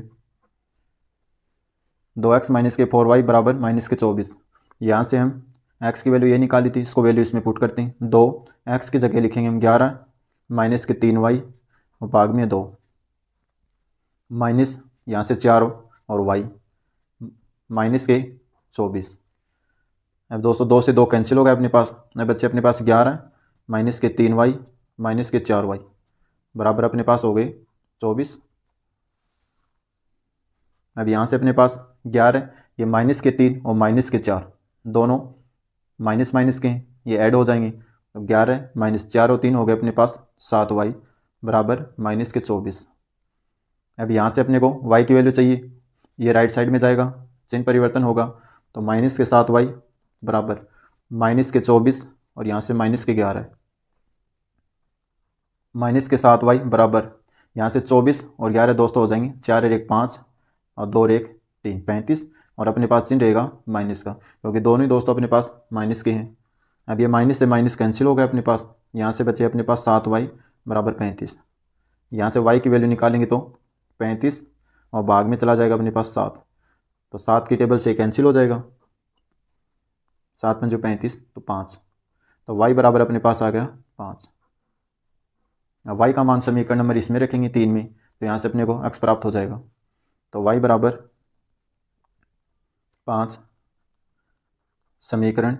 2x माइनस के 4y बराबर माइनस के 24, यहाँ से हम x की वैल्यू ये निकाली थी, इसको वैल्यू इसमें पुट करते हैं, 2 x की जगह लिखेंगे हम 11 माइनस के 3y और भाग में 2, माइनस यहाँ से 4 और y माइनस के 24। अब दोस्तों 2 से 2 कैंसिल हो गए अपने पास। अब बच्चे अपने पास 11 माइनस के 3y माइनस के 4y बराबर अपने पास हो गए 24। अब यहाँ से अपने पास 11, ये माइनस के 3 और माइनस के 4 दोनों माइनस माइनस के हैं, ये ऐड हो जाएंगे। तो 11 माइनस 4 और 3 हो गए अपने पास 7y बराबर माइनस के 24। अब यहाँ से अपने को y की वैल्यू चाहिए, ये राइट साइड में जाएगा, चिन्ह परिवर्तन होगा, तो माइनस के 7y बराबर माइनस के 24 और यहाँ से माइनस के 11, माइनस के 7y बराबर यहाँ से 24 और 11 दोस्तों हो जाएंगे, 4 और 1 5 और 2 और 1 3 35 और अपने पास चिन्ह रहेगा माइनस का, क्योंकि दोनों ही दोस्तों अपने पास माइनस के हैं। अब ये माइनस से माइनस कैंसिल हो गया अपने पास, यहाँ से बचे अपने पास 7y बराबर 35। यहाँ से y की वैल्यू निकालेंगे तो 35 और भाग में चला जाएगा अपने पास 7, तो 7 की टेबल से कैंसिल हो जाएगा, 7 पंजे 35 तो 5, तो y बराबर अपने पास आ गया 5। अब y का मान समीकरण नंबर इसमें रखेंगे 3 में, तो यहाँ से अपने को x प्राप्त हो जाएगा, तो y बराबर 5 समीकरण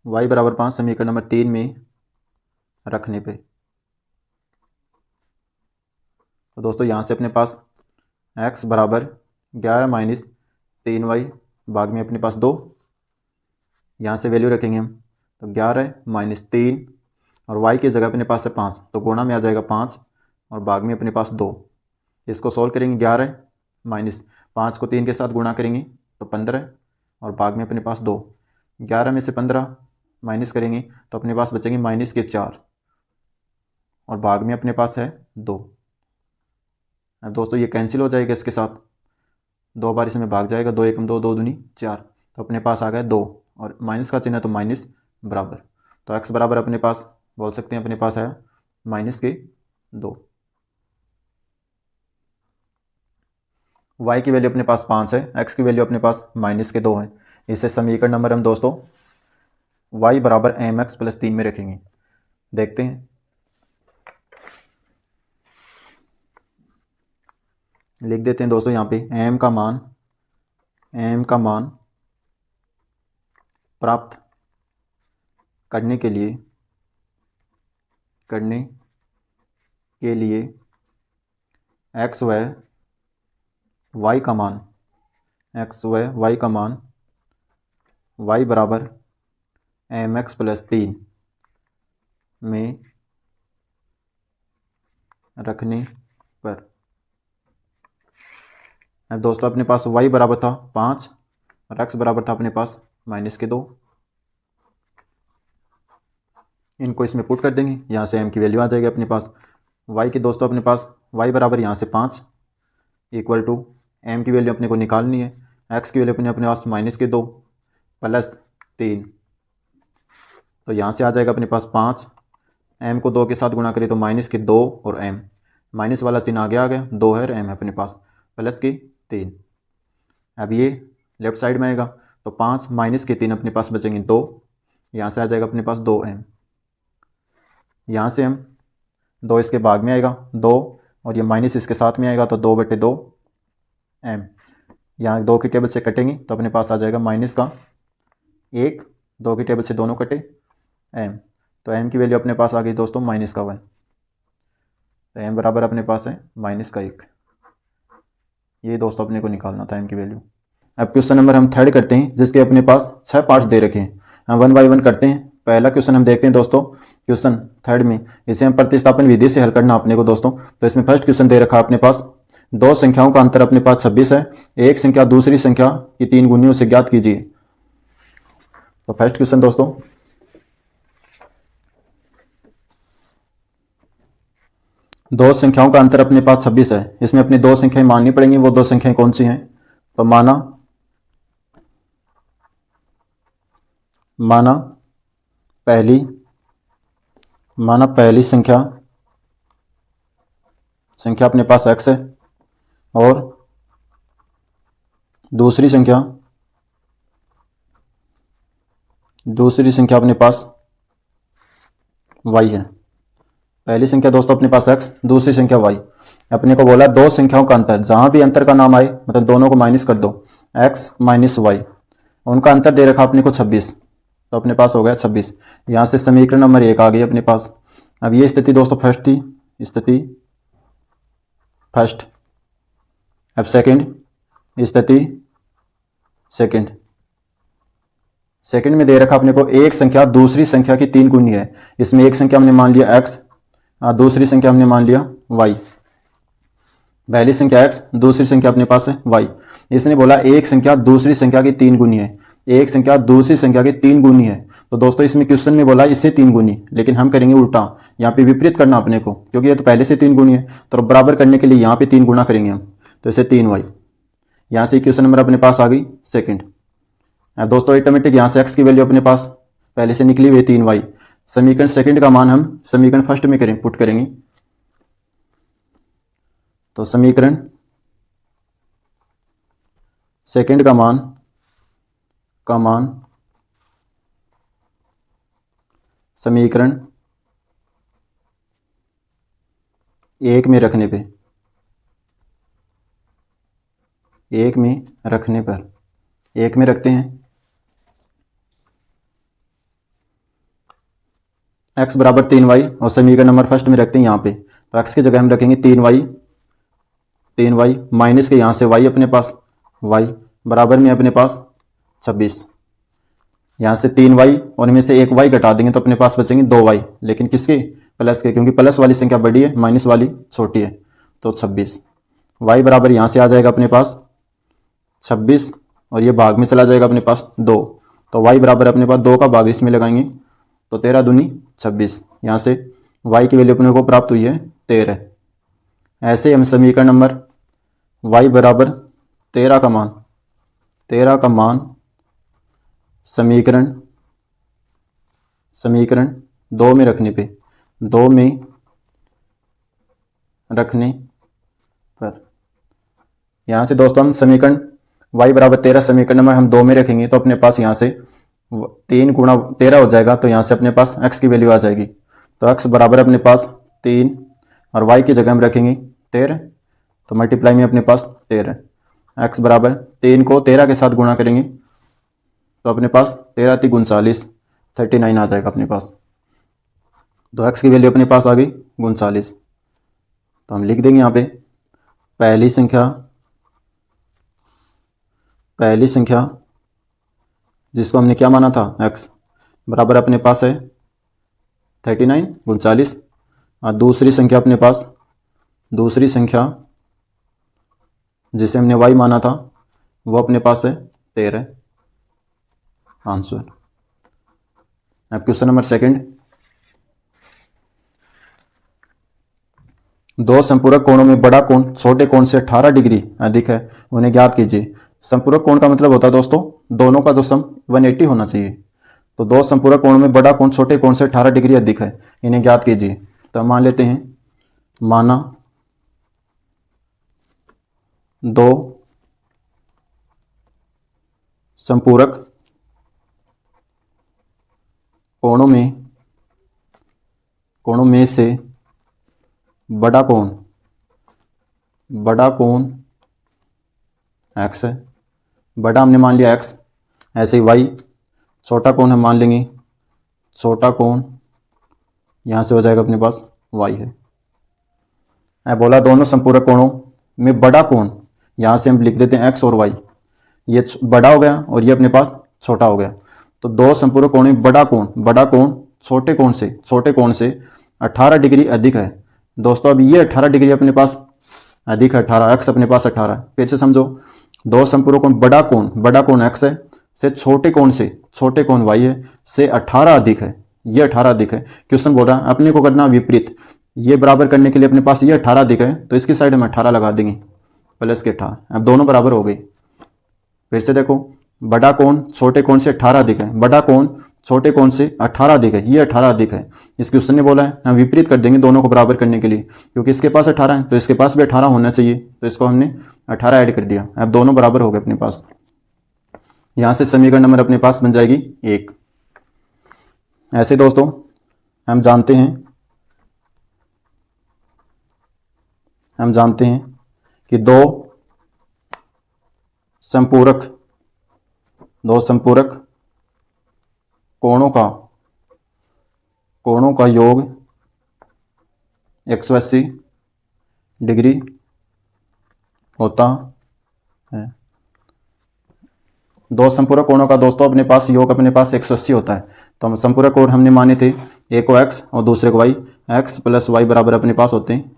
y बराबर 5 समीकरण नंबर 3 में रखने पे, तो दोस्तों यहाँ से अपने पास x बराबर 11 माइनस 3y भाग में अपने पास 2, यहाँ से वैल्यू रखेंगे हम, तो 11 माइनस 3 और y की जगह अपने पास है 5, तो गुणा में आ जाएगा 5 और भाग में अपने पास 2। इसको सॉल्व करेंगे, 11 माइनस 5 को 3 के साथ गुणा करेंगे तो 15 और भाग में अपने पास 2। 11 में से 15 माइनस करेंगे तो अपने पास बचेंगे माइनस के 4 और भाग में अपने पास है 2। अब दोस्तों ये कैंसिल हो जाएगा इसके साथ, 2 बार इसमें भाग जाएगा, 2 एकम 2 2 दूनी 4, तो अपने पास आ गया 2 और माइनस का चिन्ह है तो माइनस बराबर, तो x बराबर अपने पास बोल सकते हैं अपने पास है माइनस के 2। y की वैल्यू अपने पास 5 है, x की वैल्यू अपने पास माइनस के 2 है। इससे समीकरण नंबर हम दोस्तों y बराबर mx प्लस 3 में रखेंगे। देखते हैं, लिख देते हैं दोस्तों यहाँ पे m का मान प्राप्त करने के लिए x व y का मान y बराबर mx प्लस 3 में रखने पर। अब दोस्तों अपने पास y बराबर था 5 और x बराबर था अपने पास माइनस के 2, इनको इसमें पुट कर देंगे, यहाँ से m की वैल्यू आ जाएगी अपने पास। y की दोस्तों अपने पास y बराबर यहाँ से 5 इक्वल टू m की वैल्यू अपने को निकालनी है, x की वैल्यू अपने पास माइनस के 2 प्लस 3, तो यहाँ से आ जाएगा अपने पास 5, m को 2 के साथ गुणा करें तो माइनस के 2 और m, माइनस वाला चिन्ह आगे आ गया, 2 है और m है अपने पास प्लस के 3। अब ये लेफ्ट साइड में आएगा तो 5 माइनस के 3 अपने पास बचेंगे 2, यहाँ से आ जाएगा अपने पास 2m, यहाँ से हम 2 इसके भाग में आएगा 2 और ये माइनस इसके साथ में आएगा तो 2/2m, यहाँ 2 की टेबल से कटेंगे तो अपने पास आ जाएगा माइनस का 1, 2 की टेबल से दोनों कटे m, तो m की वैल्यू अपने पास आ गई दोस्तों माइनस का 1, तो m बराबर अपने पास है माइनस का 1। ये दोस्तों अपने को निकालना था m की वैल्यू। अब क्वेश्चन नंबर हम थर्ड करते हैं, जिसके अपने पास 6 पार्ट्स दे रखे हैं, हम 1 बाय 1 करते हैं। पहला क्वेश्चन हम देखते हैं दोस्तों, क्वेश्चन थर्ड में इसे हम प्रतिस्थापन विधि से हल करना अपने को दोस्तों। तो इसमें फर्स्ट क्वेश्चन दे रखा अपने पास, 2 संख्याओं का अंतर अपने पास 26 है, एक संख्या दूसरी संख्या की 3 गुणियों से ज्ञात कीजिए। तो फर्स्ट क्वेश्चन दोस्तों, दो संख्याओं का अंतर अपने पास 26 है, इसमें अपनी 2 संख्याएं माननी पड़ेंगी। वो 2 संख्याएं कौन सी हैं? तो माना पहली संख्या अपने पास x है और दूसरी संख्या अपने पास वाई है। पहली संख्या दोस्तों अपने पास x, दूसरी संख्या y। अपने को बोला दो संख्याओं का अंतर, जहां भी अंतर का नाम आए मतलब दोनों को माइनस कर दो, x माइनस वाई। उनका अंतर दे रखा अपने को 26, तो अपने पास हो गया 26। यहाँ से समीकरण नंबर 1 आ गई अपने पास। अब ये स्थिति दोस्तों फर्स्ट थी, स्थिति फर्स्ट। अब सेकंड, स्थिति सेकंड। सेकंड में दे रखा अपने को एक संख्या दूसरी संख्या की 3 गुनी है। इसमें एक संख्या हमने मान लिया x, दूसरी संख्या हमने मान लिया y। पहली संख्या x, दूसरी संख्या अपने पास है y। इसने बोला एक संख्या दूसरी संख्या की 3 गुनी है, एक संख्या दूसरी संख्या की 3 गुनी है। तो दोस्तों इसमें क्वेश्चन में बोला इससे 3 गुनी, लेकिन हम करेंगे उल्टा, यहाँ पे विपरीत करना अपने को, क्योंकि ये तो पहले से 3 गुनी है। तो बराबर करने के लिए यहाँ पे 3 गुना करेंगे हम, तो इसे 3y। यहाँ से क्वेश्चन नंबर अपने पास आ गई सेकेंड। अब दोस्तों ऑटोमेटिक यहाँ से x की वैल्यू अपने पास पहले से निकली हुई 3y। समीकरण सेकंड का मान हम समीकरण फर्स्ट में करें, पुट करेंगे। तो समीकरण सेकंड का मान समीकरण 1 में रखने पे, 1 में रखने पर 1 में रखते हैं। x बराबर 3y और समीकरण नंबर फर्स्ट में रखते हैं यहाँ पे। तो x की जगह हम रखेंगे 3y माइनस के यहाँ से y अपने पास, y बराबर में अपने पास 26। यहाँ से 3y और इनमें से एक y घटा देंगे तो अपने पास बचेंगे 2y, लेकिन किसके? प्लस के, क्योंकि प्लस वाली संख्या बड़ी है, माइनस वाली छोटी है। तो 26 y बराबर यहाँ से आ जाएगा अपने पास 26 और ये भाग में चला जाएगा अपने पास 2। तो y बराबर अपने पास 2 का भाग इसमें लगाएंगे तो 13 दूनी 26। यहाँ से y की वैल्यू अपने को प्राप्त हुई है 13। ऐसे हम समीकरण नंबर y बराबर 13 का मान समीकरण 2 में रखने पे, 2 में रखने पर, यहाँ से दोस्तों हम समीकरण y बराबर 13 समीकरण नंबर हम 2 में रखेंगे तो अपने पास यहाँ से 3 गुणा 13 हो जाएगा। तो यहाँ से अपने पास x की वैल्यू आ जाएगी। तो x बराबर अपने पास 3 और y की जगह हम रखेंगे 13, तो मल्टीप्लाई में अपने पास 13। x बराबर 3 को 13 के साथ गुणा करेंगे तो अपने पास 13 × 39 39 आ जाएगा अपने पास। तो x की वैल्यू अपने पास आ गई 39। तो हम लिख देंगे यहाँ पे पहली संख्या जिसको हमने क्या माना था x बराबर अपने पास है 39 × 39। और दूसरी संख्या अपने पास, दूसरी संख्या जिसे हमने y माना था वो अपने पास है 13। आंसर। अब क्वेश्चन नंबर सेकंड, दो संपूरक कोणों में बड़ा कोण छोटे कोण से 18 डिग्री अधिक है, उन्हें ज्ञात कीजिए। संपूरक कोण का मतलब होता है दोस्तों दोनों का जो सम 180 होना चाहिए। तो दो संपूरक कोणों में बड़ा कोण छोटे कोण से 18 डिग्री अधिक है, इन्हें ज्ञात कीजिए। तो मान लेते हैं, माना दो संपूरक कोणों में से बड़ा कोण x है, बड़ा हमने मान लिया x। ऐसे ही y, छोटा कोण हम मान लेंगे, छोटा कोण यहाँ से हो जाएगा अपने पास y है। मैं बोला दोनों संपूरक कोणों में बड़ा कोण, यहाँ से हम लिख देते हैं x और y, ये बड़ा हो गया और ये अपने पास छोटा हो गया। तो दो संपूरक कोण में बड़ा कोण छोटे कोण से 18 डिग्री अधिक है। दोस्तों अब ये 18 डिग्री अपने पास अधिक है, 18 x अपने पास 18। फिर से समझो, दो संपूरक कोण बड़ा कोण x है से छोटे कोण y है से 18 अधिक है, ये 18 अधिक है। क्वेश्चन बोल रहा है अपने को करना विपरीत, ये बराबर करने के लिए अपने पास ये 18 अधिक है तो इसकी साइड हम 18 लगा देंगे प्लस के 18। अब दोनों बराबर हो गई। फिर से देखो, बड़ा कोण छोटे कोण से 18 अधिक है, बड़ा कोण छोटे कोण से 18 अधिक है, ये 18 अधिक है। इस क्वेश्चन ने बोला है हम विपरीत कर देंगे दोनों को बराबर करने के लिए, क्योंकि इसके पास 18 है तो इसके पास भी 18 होना चाहिए, तो इसको हमने 18 ऐड कर दिया। अब दोनों बराबर हो गए अपने पास। यहाँ से समीकरण नंबर अपने पास बन जाएगी 1। ऐसे दोस्तों हम जानते हैं कि दो संपूरक कोणों का योग 180 डिग्री होता है। दो संपूरक कोणों का दोस्तों अपने पास योग 180 होता है। तो हम संपूरक कोण हमने माने थे, एक को x और दूसरे को y, x प्लस y बराबर अपने पास होते हैं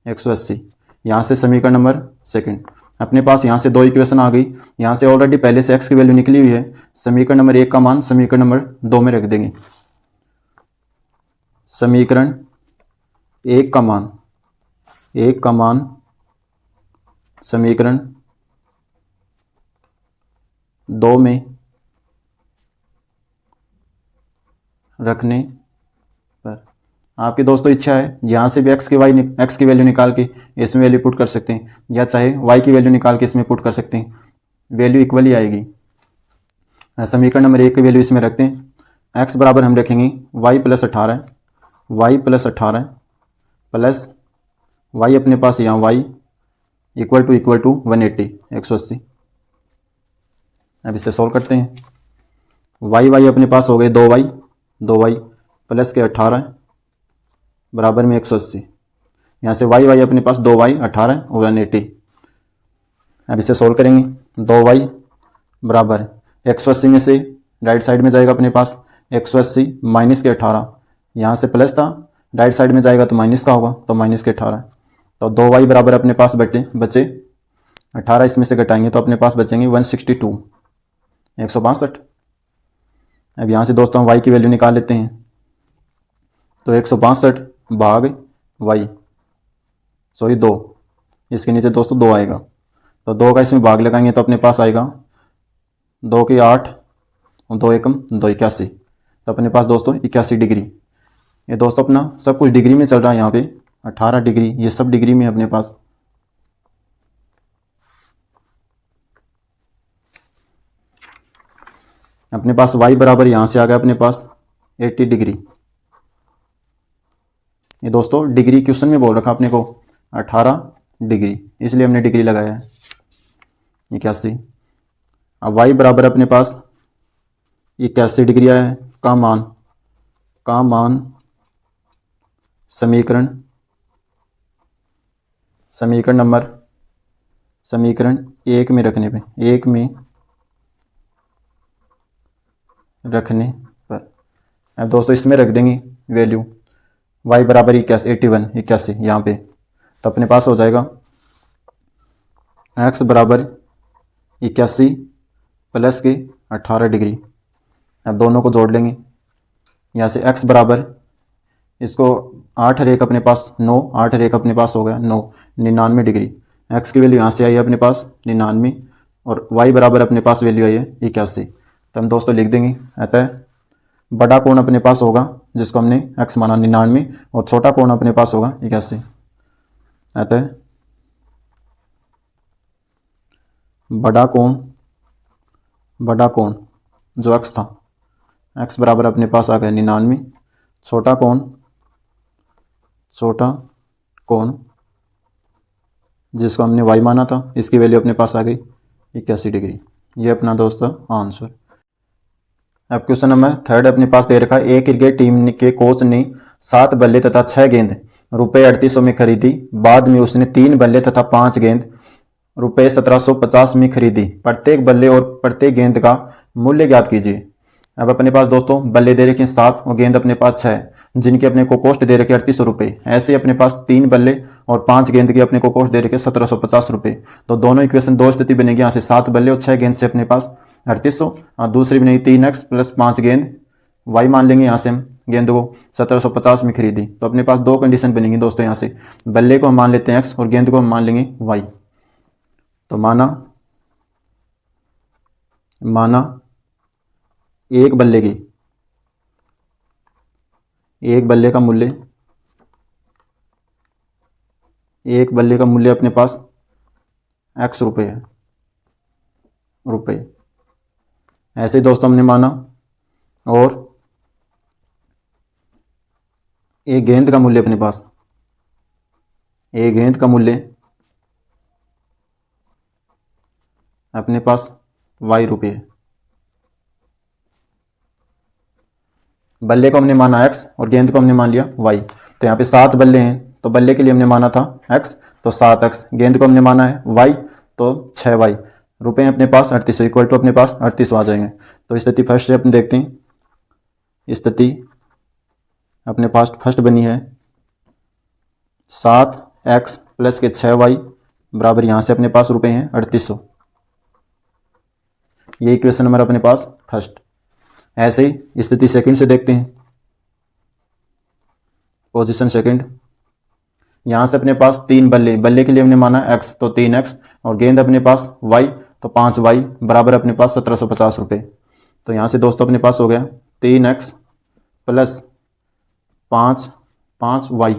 180। यहाँ से समीकरण नंबर सेकंड अपने पास, यहाँ से दो इक्वेशन आ गई। यहाँ से ऑलरेडी पहले से x की वैल्यू निकली हुई है। समीकरण नंबर 1 का मान समीकरण नंबर 2 में रख देंगे। समीकरण 1 का मान समीकरण 2 में रखने पर आपकी दोस्तों इच्छा है, यहाँ से भी x की वैल्यू निकाल के इसमें वैल्यू पुट कर सकते हैं, या चाहे y की वैल्यू निकाल के इसमें पुट कर सकते हैं, वैल्यू इक्वल ही आएगी। समीकरण नंबर 1 की वैल्यू इसमें रखते हैं। x बराबर हम रखेंगे y प्लस 18 प्लस y अपने पास यहाँ y इक्वल टू 180। अब इसे सॉल्व करते हैं। y अपने पास हो गए 2y प्लस के 18 बराबर में 180। यहाँ से y अपने पास 2y 18 और 180। अब इसे सॉल्व करेंगे। 2y बराबर 180 में से राइट साइड में जाएगा अपने पास 180 माइनस के 18, यहाँ से प्लस था, राइट साइड में जाएगा तो माइनस का होगा, तो माइनस के 18। तो 2y बराबर अपने पास बचे 18, इसमें से घटाएंगे तो अपने पास बचेंगे 162। अब यहाँ से दोस्तों हम y की वैल्यू निकाल लेते हैं। तो 162 भाग y 2, इसके नीचे दोस्तों 2 आएगा, तो 2 का इसमें भाग लगाएंगे तो अपने पास आएगा 2 के 8 और 2 एकम 2 81। तो अपने पास दोस्तों 81 डिग्री। ये दोस्तों अपना सब कुछ डिग्री में चल रहा है। यहाँ पे 18 डिग्री, ये सब डिग्री में अपने पास। अपने पास y बराबर यहाँ से आ गया अपने पास 80 डिग्री। ये दोस्तों डिग्री क्वेश्चन में बोल रखा अपने को 18 डिग्री, इसलिए हमने डिग्री लगाया है 81। अब y बराबर अपने पास 81 डिग्री आया है। का मान समीकरण 1 में रखने पर अब दोस्तों इसमें रख देंगे वैल्यू y बराबर 81 यहाँ पे। तो अपने पास हो जाएगा x बराबर 81 प्लस के 18 डिग्री। अब दोनों को जोड़ लेंगे। यहाँ से x बराबर, इसको 8 और 1 अपने पास 9, 8 और 1 अपने पास हो गया 9, 99 डिग्री। x की वैल्यू यहाँ से आई है अपने पास 99 और y बराबर अपने पास वैल्यू आई है 81। तो हम दोस्तों लिख देंगे। अतः बड़ा कोण अपने पास होगा जिसको हमने x माना 99 और छोटा कोण अपने पास होगा 81। अतः बड़ा कोण जो x था, x बराबर अपने पास आ गया 99, छोटा कोण जिसको हमने y माना था, इसकी वैल्यू अपने पास आ गई 81 डिग्री। ये अपना दोस्तों आंसर। अब क्वेश्चन नंबर 3 अपने पास दे रखा है। एक क्रिकेट टीम के कोच ने 7 बल्ले तथा 6 गेंद रुपए 3800 में खरीदी। बाद में उसने 3 बल्ले तथा 5 गेंद रुपए 1750 में खरीदी। प्रत्येक बल्ले और प्रत्येक गेंद का मूल्य ज्ञात कीजिए। अब अपने पास दोस्तों बल्ले दे रखे 7 और गेंद अपने पास 6, जिनकी अपने को कॉस्ट दे रखे 3800 रुपये। ऐसे अपने पास 3 बल्ले और 5 गेंद की अपने को कॉस्ट दे रखे 1750 रुपये। तो दोनों इक्वेशन दो स्थिति बनेगी। यहाँ से 7 बल्ले और 6 गेंद से अपने पास 3800, और दूसरी बनेगी 3x प्लस 5 गेंद, y मान लेंगे यहाँ से हम गेंद को 1750 में खरीदी। तो अपने पास दो कंडीशन बनेंगी दोस्तों। यहाँ से बल्ले को हम मान लेते हैं x और गेंद को हम मान लेंगे y। तो माना एक बल्ले का मूल्य अपने पास x रुपये है। ऐसे दोस्तों हमने माना। और एक गेंद का मूल्य अपने पास, एक गेंद का मूल्य अपने पास वाई रुपये। बल्ले को हमने माना x और गेंद को हमने मान लिया y। तो यहाँ पे 7 बल्ले हैं, तो बल्ले के लिए हमने माना था x, तो 7x। गेंद को हमने माना है y, तो 6y। रुपए अपने पास 3800, इक्वल टू अपने पास 3800 आ जाएंगे। तो स्थिति फर्स्ट से अपन देखते हैं। स्थिति अपने पास फर्स्ट बनी है 7x प्लस के 6y बराबर, यहाँ से अपने पास रुपए हैं 3800। ये इक्वेशन नंबर अपने पास फर्स्ट। ऐसे ही स्थिति सेकंड से देखते हैं। पोजीशन सेकंड, यहाँ से अपने पास 3 बल्ले, बल्ले के लिए हमने माना x, तो 3x, और गेंद अपने पास y, तो 5y बराबर अपने पास 1750 रुपये। तो यहाँ से दोस्तों अपने पास हो गया 3x प्लस 5y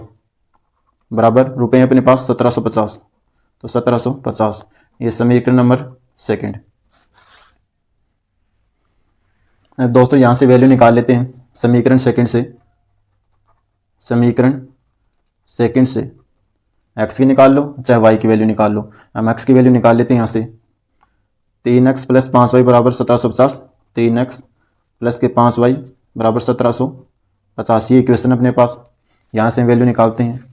बराबर रुपये अपने पास 1750, तो 1750। ये समीकरण नंबर सेकंड। अब दोस्तों यहाँ से वैल्यू निकाल लेते हैं समीकरण सेकंड से। समीकरण सेकंड से x की निकाल लो चाहे y की वैल्यू निकाल लो। हम x की वैल्यू निकाल लेते हैं यहाँ से। 3x प्लस 5y बराबर 1750, 3x प्लस के 5y बराबर 1750। ये इक्वेशन अपने पास, यहाँ से वैल्यू निकालते हैं।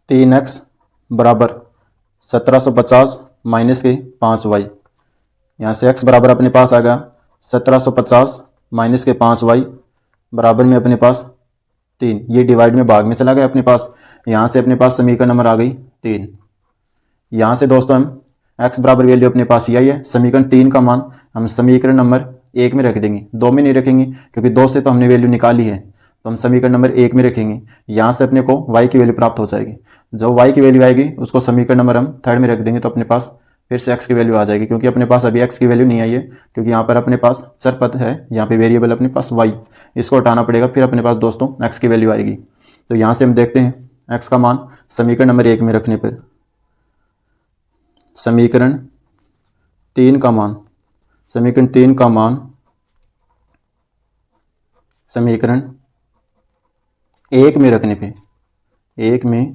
तीन एक्स बराबर 1750 माइनस के 5y। यहाँ से x बराबर अपने पास आ गया 1750 माइनस के 5y बराबर में अपने पास 3। ये डिवाइड में भाग में चला गया अपने पास। यहाँ से अपने पास समीकरण नंबर आ गई 3। यहाँ से दोस्तों हम x बराबर वैल्यू अपने पास यही है। समीकरण 3 का मान हम समीकरण नंबर 1 में रख देंगे, 2 में नहीं रखेंगे, क्योंकि 2 से तो हमने वैल्यू निकाली है। तो हम समीकरण नंबर 1 में रखेंगे। यहाँ से अपने को y की वैल्यू प्राप्त हो जाएगी। जो y की वैल्यू आएगी उसको समीकरण नंबर हम 3rd में रख देंगे, तो अपने पास फिर से x की वैल्यू आ जाएगी। क्योंकि अपने पास अभी x की वैल्यू नहीं आई है, क्योंकि यहाँ पर अपने पास चर पद है, यहाँ पे वेरिएबल अपने पास y, इसको हटाना पड़ेगा, फिर अपने पास दोस्तों x की वैल्यू आएगी। तो यहाँ से हम देखते हैं x का मान समीकरण नंबर 1 में रखने पर समीकरण 3 का मान, समीकरण 3 का मान समीकरण 1 में रखने पे, 1 में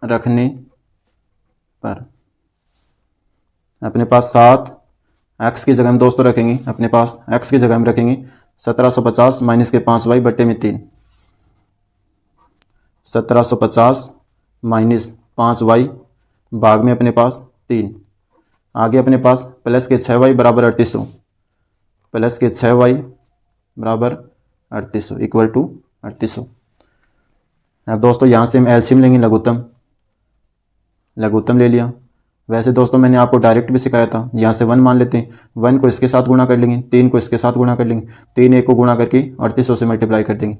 रखने पर अपने पास 7 x की जगह हम दोस्तों रखेंगे, अपने पास x की जगह हम रखेंगे 1750 माइनस के 5y बट्टे में 3। 1750 माइनस 5y भाग में अपने पास 3। आगे अपने पास प्लस के 6y बराबर 3800, प्लस के 6y बराबर 3800 इक्वल टू 3800। अब दोस्तों यहाँ से हम एलसीएम लेंगे, लघुत्तम ले लिया। वैसे दोस्तों मैंने आपको डायरेक्ट भी सिखाया था। यहाँ से 1 मान लेते हैं, 1 को इसके साथ गुणा कर लेंगे, 3 को इसके साथ गुणा कर लेंगे, 3 1 को गुणा करके 3800 से मल्टीप्लाई कर देंगे।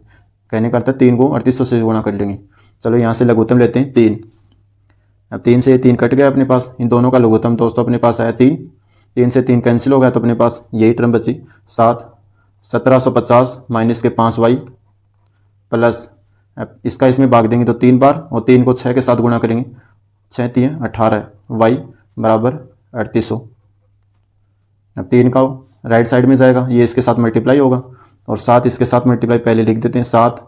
कहने का अर्थ है 3 को 3800 से गुणा कर लेंगे। चलो यहाँ से लघुत्तम लेते हैं 3। अब 3 से 3 कट गया अपने पास, इन दोनों का लघुत्तम दोस्तों अपने पास आया 3। 3 से 3 कैंसिल हो गया, तो अपने पास यही टर्म बची 7। 1750 माइनस के 5y प्लस, अब इसका इसमें भाग देंगे तो 3 बार, और 3 को 6 के साथ गुणा करेंगे, 6 3 18 y बराबर 3800। अब 3 का राइट साइड में जाएगा, ये इसके साथ मल्टीप्लाई होगा, और 7 इसके साथ मल्टीप्लाई पहले लिख देते हैं। 7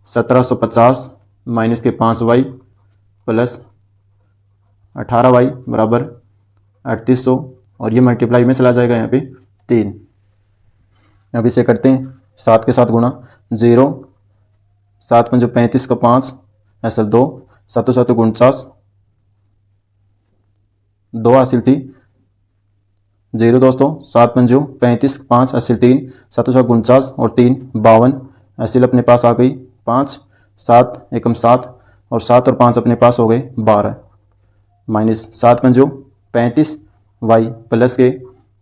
1750 माइनस के 5y प्लस 18y बराबर 3800, और ये मल्टीप्लाई में चला जाएगा यहाँ पे 3। अब इसे करते हैं 7 के साथ गुणा, 0 7 5 35 का 5 ऐसा 2, 7 7 49, 2 हासिल थी 0 दोस्तों, 7 5 35 5 हासिल 3, 7 7 49 और 3 52 हासिल अपने पास आ गई 5, 7 एकम 7, और 7 और 5 अपने पास हो गए 12, माइनस 7 5 35 y प्लस के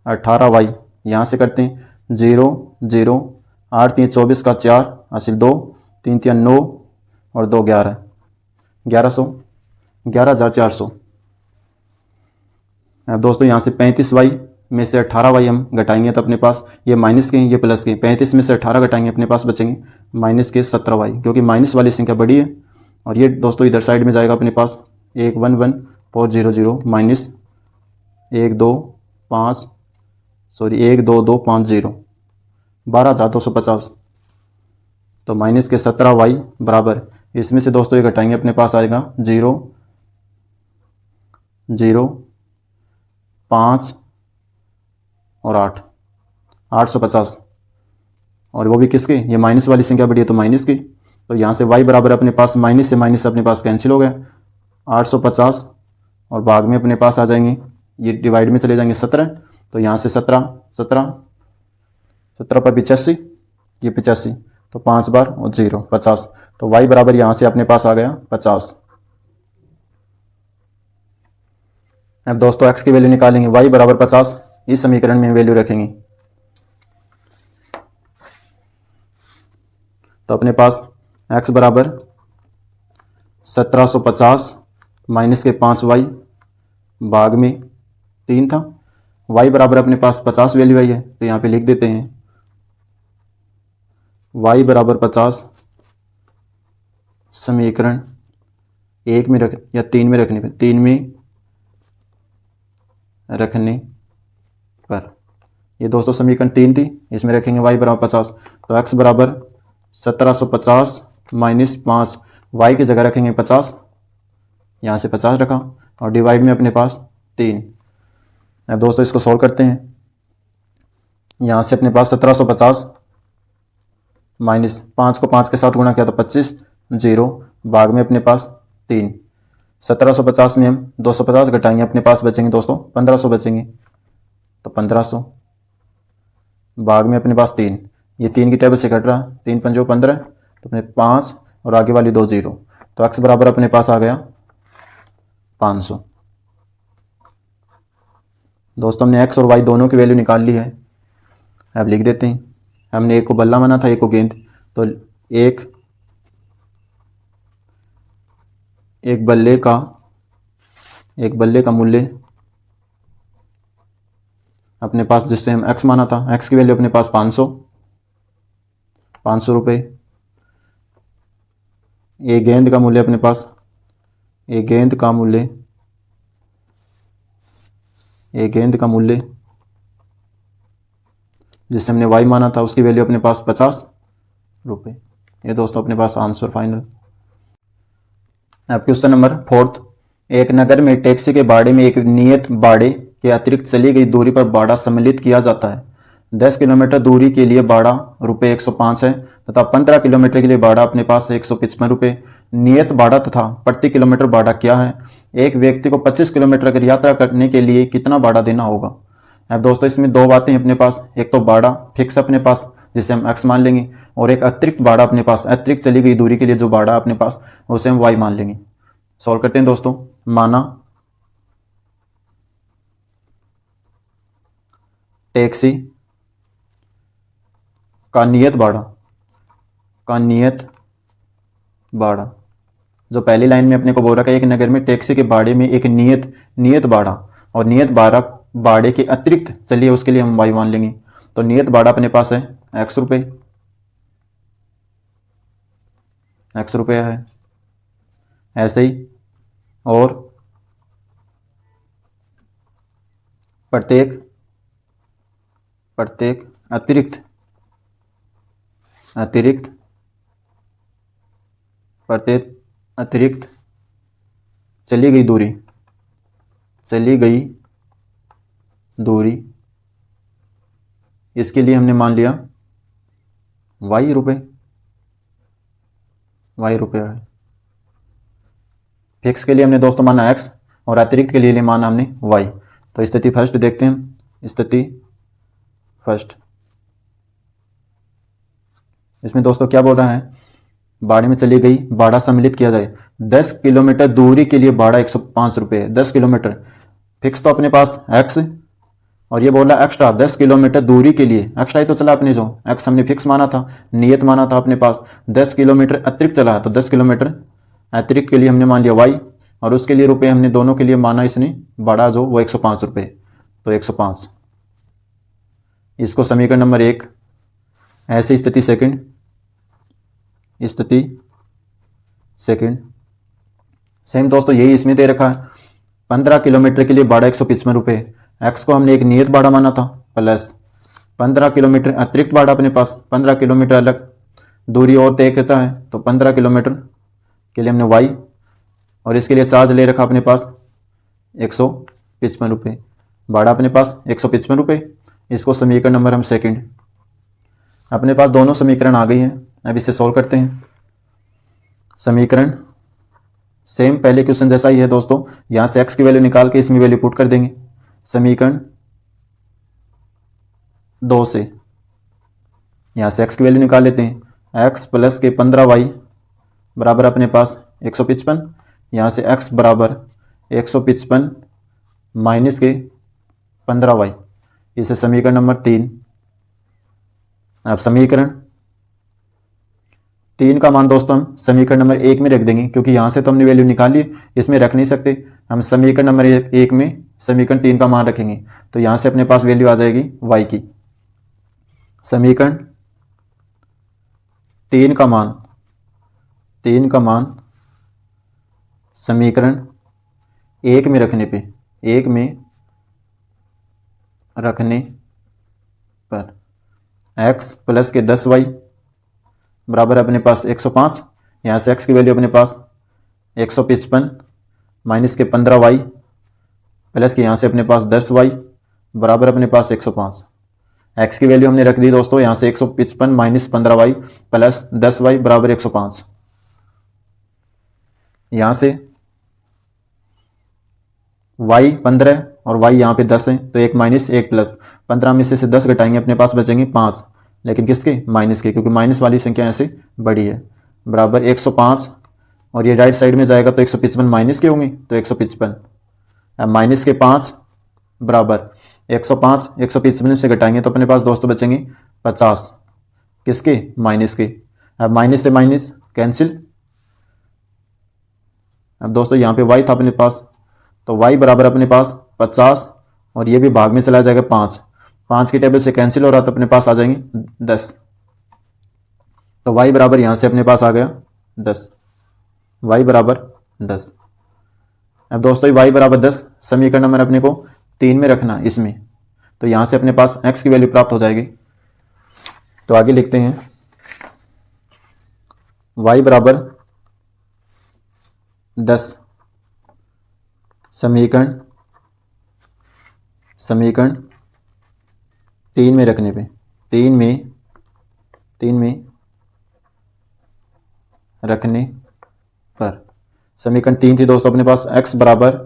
18 y। यहाँ से करते हैं 0 0 8 3 24 का 4 हासिल 2, 3 3 9 और 2 11, 11,400। अब दोस्तों यहाँ से 35y में से 18y हम घटाएंगे, तो अपने पास ये माइनस के हैं, ये प्लस के। 35 में से 18 घटाएंगे, अपने पास बचेंगे माइनस के 17y, क्योंकि माइनस वाली संख्या बड़ी है। और ये दोस्तों इधर साइड में जाएगा अपने पास 1 1 1 4 0 0 माइनस 1 2 5 सॉरी 12250 12,250। तो माइनस के 17y बराबर, इसमें से दोस्तों ये घटाएंगे, अपने पास आएगा 0 0 5 और 8, 850। और वो भी किसकी, ये माइनस वाली संख्या बढ़ी है तो माइनस की। तो यहाँ से y बराबर अपने पास माइनस से माइनस अपने पास कैंसिल हो गया, 850 और भाग में अपने पास आ जाएंगे, ये डिवाइड में चले जाएंगे 17। तो यहाँ से 17 17 17 पर 85, ये 85, तो 5 बार और 0 50। तो y बराबर यहाँ से अपने पास आ गया 50। अब दोस्तों x की वैल्यू निकालेंगे, y बराबर 50 इस समीकरण में वैल्यू रखेंगे। तो अपने पास x बराबर 1750 माइनस के 5y भाग में 3 था, y बराबर अपने पास 50 वैल्यू आई है, तो यहाँ पे लिख देते हैं y बराबर 50 समीकरण 1 में रख या 3 में रखने पर, 3 में रखने पर, ये दोस्तों समीकरण 3 थी, इसमें रखेंगे y बराबर 50। तो x बराबर 1750 माइनस 5, y की जगह रखेंगे 50, यहाँ से 50 रखा और डिवाइड में अपने पास 3। अब दोस्तों इसको सॉल्व करते हैं, यहाँ से अपने पास 1750 माइनस 5 को 5 के साथ गुणा किया तो 25, 0 भाग में अपने पास 3। 1750 में हम 250 घटाएंगे, अपने पास बचेंगे दोस्तों 1500 बचेंगे, तो 1500 भाग में अपने पास 3, ये 3 की टेबल से घट रहा, 3 पंजो 15, तो अपने 5 और आगे वाली 2 0, तो x बराबर अपने पास आ गया 500। दोस्तों हमने x और y दोनों की वैल्यू निकाल ली है। अब लिख देते हैं, हमने एक को बल्ला माना था, एक को गेंद, तो एक बल्ले का मूल्य अपने पास, जिससे हम x माना था, x की वैल्यू अपने पास 500 रुपये। एक गेंद का मूल्य अपने पास, एक गेंद का मूल्य जिससे हमने y माना था, उसकी वैल्यू अपने पास 50 रुपये। ये दोस्तों अपने पास आंसर फाइनल। अब क्वेश्चन नंबर 4, एक नगर में टैक्सी के भाड़े में एक नियत भाड़े के अतिरिक्त चली गई दूरी पर भाड़ा सम्मिलित किया जाता है। 10 किलोमीटर दूरी के लिए भाड़ा रुपये 105 है तथा 15 किलोमीटर के लिए भाड़ा अपने पास 155 रुपये। नियत भाड़ा तथा प्रति किलोमीटर भाड़ा क्या है? एक व्यक्ति को 25 किलोमीटर अगर यात्रा करने के लिए कितना भाड़ा देना होगा? अब दोस्तों इसमें दो बातें अपने पास, एक तो भाड़ा फिक्स अपने पास जिसे हम x मान लेंगे, और एक अतिरिक्त भाड़ा अपने पास, अतिरिक्त चली गई दूरी के लिए जो भाड़ा अपने पास उसे हम y मान लेंगे। सॉल्व करते हैं दोस्तों। माना टैक्सी का नियत भाड़ा जो पहली लाइन में अपने को बोल रखा है, एक नगर में टैक्सी के भाड़े में एक नियत भाड़ा, और नियत भाड़े के अतिरिक्त चलिए उसके लिए हम y मान लेंगे। तो नियत भाड़ा अपने पास है x रुपये है, ऐसे ही और प्रत्येक अतिरिक्त चली गई दूरी इसके लिए हमने मान लिया y रुपये है। फिक्स के लिए हमने दोस्तों माना x और अतिरिक्त के लिए माना हमने y। तो स्थिति फर्स्ट देखते हैं हम। स्थिति फर्स्ट, इसमें दोस्तों क्या बोल रहा है? भाड़े में चली गई, भाड़ा सम्मिलित किया जाए। 10 किलोमीटर दूरी के लिए भाड़ा 105 रुपये है। 10 किलोमीटर फिक्स तो अपने पास x, और ये बोला एक्स्ट्रा 10 किलोमीटर दूरी के लिए, एक्स्ट्रा ही तो चला अपने, जो x हमने फिक्स माना था, नियत माना था अपने पास, 10 किलोमीटर अतिरिक्त चला है, तो 10 किलोमीटर अतिरिक्त के लिए हमने मान लिया y, और उसके लिए रुपये हमने दोनों के लिए माना इसने भाड़ा जो वो 105 रुपये, तो 105। इसको समीकरण नंबर 1। ऐसे स्थिति सेकंड सेम दोस्तों यही इसमें दे रखा है। 15 किलोमीटर के लिए भाड़ा 155 रुपये। एक्स को हमने एक नियत भाड़ा माना था प्लस 15 किलोमीटर अतिरिक्त भाड़ा अपने पास, 15 किलोमीटर अलग दूरी और तय करता है, तो 15 किलोमीटर के लिए हमने वाई, और इसके लिए चार्ज ले रखा अपने पास 155 रुपये, भाड़ा अपने पास 155 रुपये। इसको समीकरण नंबर हम सेकंड, अपने पास दोनों समीकरण आ गई हैं। अब इसे सॉल्व करते हैं। समीकरण सेम पहले क्वेश्चन जैसा ही है दोस्तों, यहाँ से x की वैल्यू निकाल के इसमें वैल्यू पुट कर देंगे। समीकरण 2 से यहाँ से x की वैल्यू निकाल लेते हैं। x प्लस के 15y बराबर अपने पास 155, यहाँ से x बराबर 155 माइनस के 15y, इसे समीकरण नंबर 3। अब समीकरण 3 का मान दोस्तों हम समीकरण नंबर 1 में रख देंगे, क्योंकि यहाँ से तो हमने वैल्यू निकाली, इसमें रख नहीं सकते। हम समीकरण नंबर 1 में समीकरण 3 का मान रखेंगे, तो यहाँ से अपने पास वैल्यू आ जाएगी y की। समीकरण 3 का मान समीकरण 1 में रखने पर x प्लस के 10y बराबर अपने पास 105, यहाँ से x की वैल्यू अपने पास 155 माइनस के 15y प्लस के यहाँ से अपने पास 10y बराबर अपने पास 105। x की वैल्यू हमने रख दी दोस्तों, यहाँ से 155 माइनस 15y प्लस 10y बराबर 105। यहाँ से y 15 और y यहाँ पे 10 है, तो 1 माइनस 1 प्लस 15 में से 10 घटाएंगे, अपने पास बचेंगे 5, लेकिन किसके? माइनस के, क्योंकि माइनस वाली संख्या ऐसे बड़ी है। बराबर 105, और ये राइट साइड में जाएगा तो 155 माइनस के होंगे, तो 155। अब माइनस के 5 बराबर 105, 155 से घटाएंगे तो अपने पास दोस्तों बचेंगे 50, किसके? माइनस के। अब माइनस से माइनस कैंसिल। अब दोस्तों यहाँ पे y था अपने पास, तो y बराबर अपने पास 50, और ये भी भाग में चला जाएगा 5 की टेबल से कैंसिल हो रहा, तो अपने पास आ जाएंगे 10। तो y बराबर यहाँ से अपने पास आ गया 10, y बराबर 10। अब दोस्तों y बराबर 10 समीकरण नंबर अपने को 3 में रखना इसमें, तो यहाँ से अपने पास x की वैल्यू प्राप्त हो जाएगी। तो आगे लिखते हैं y बराबर 10 समीकरण 3 में रखने पे, 3 में रखने पर समीकरण 3 थी दोस्तों अपने पास, x बराबर,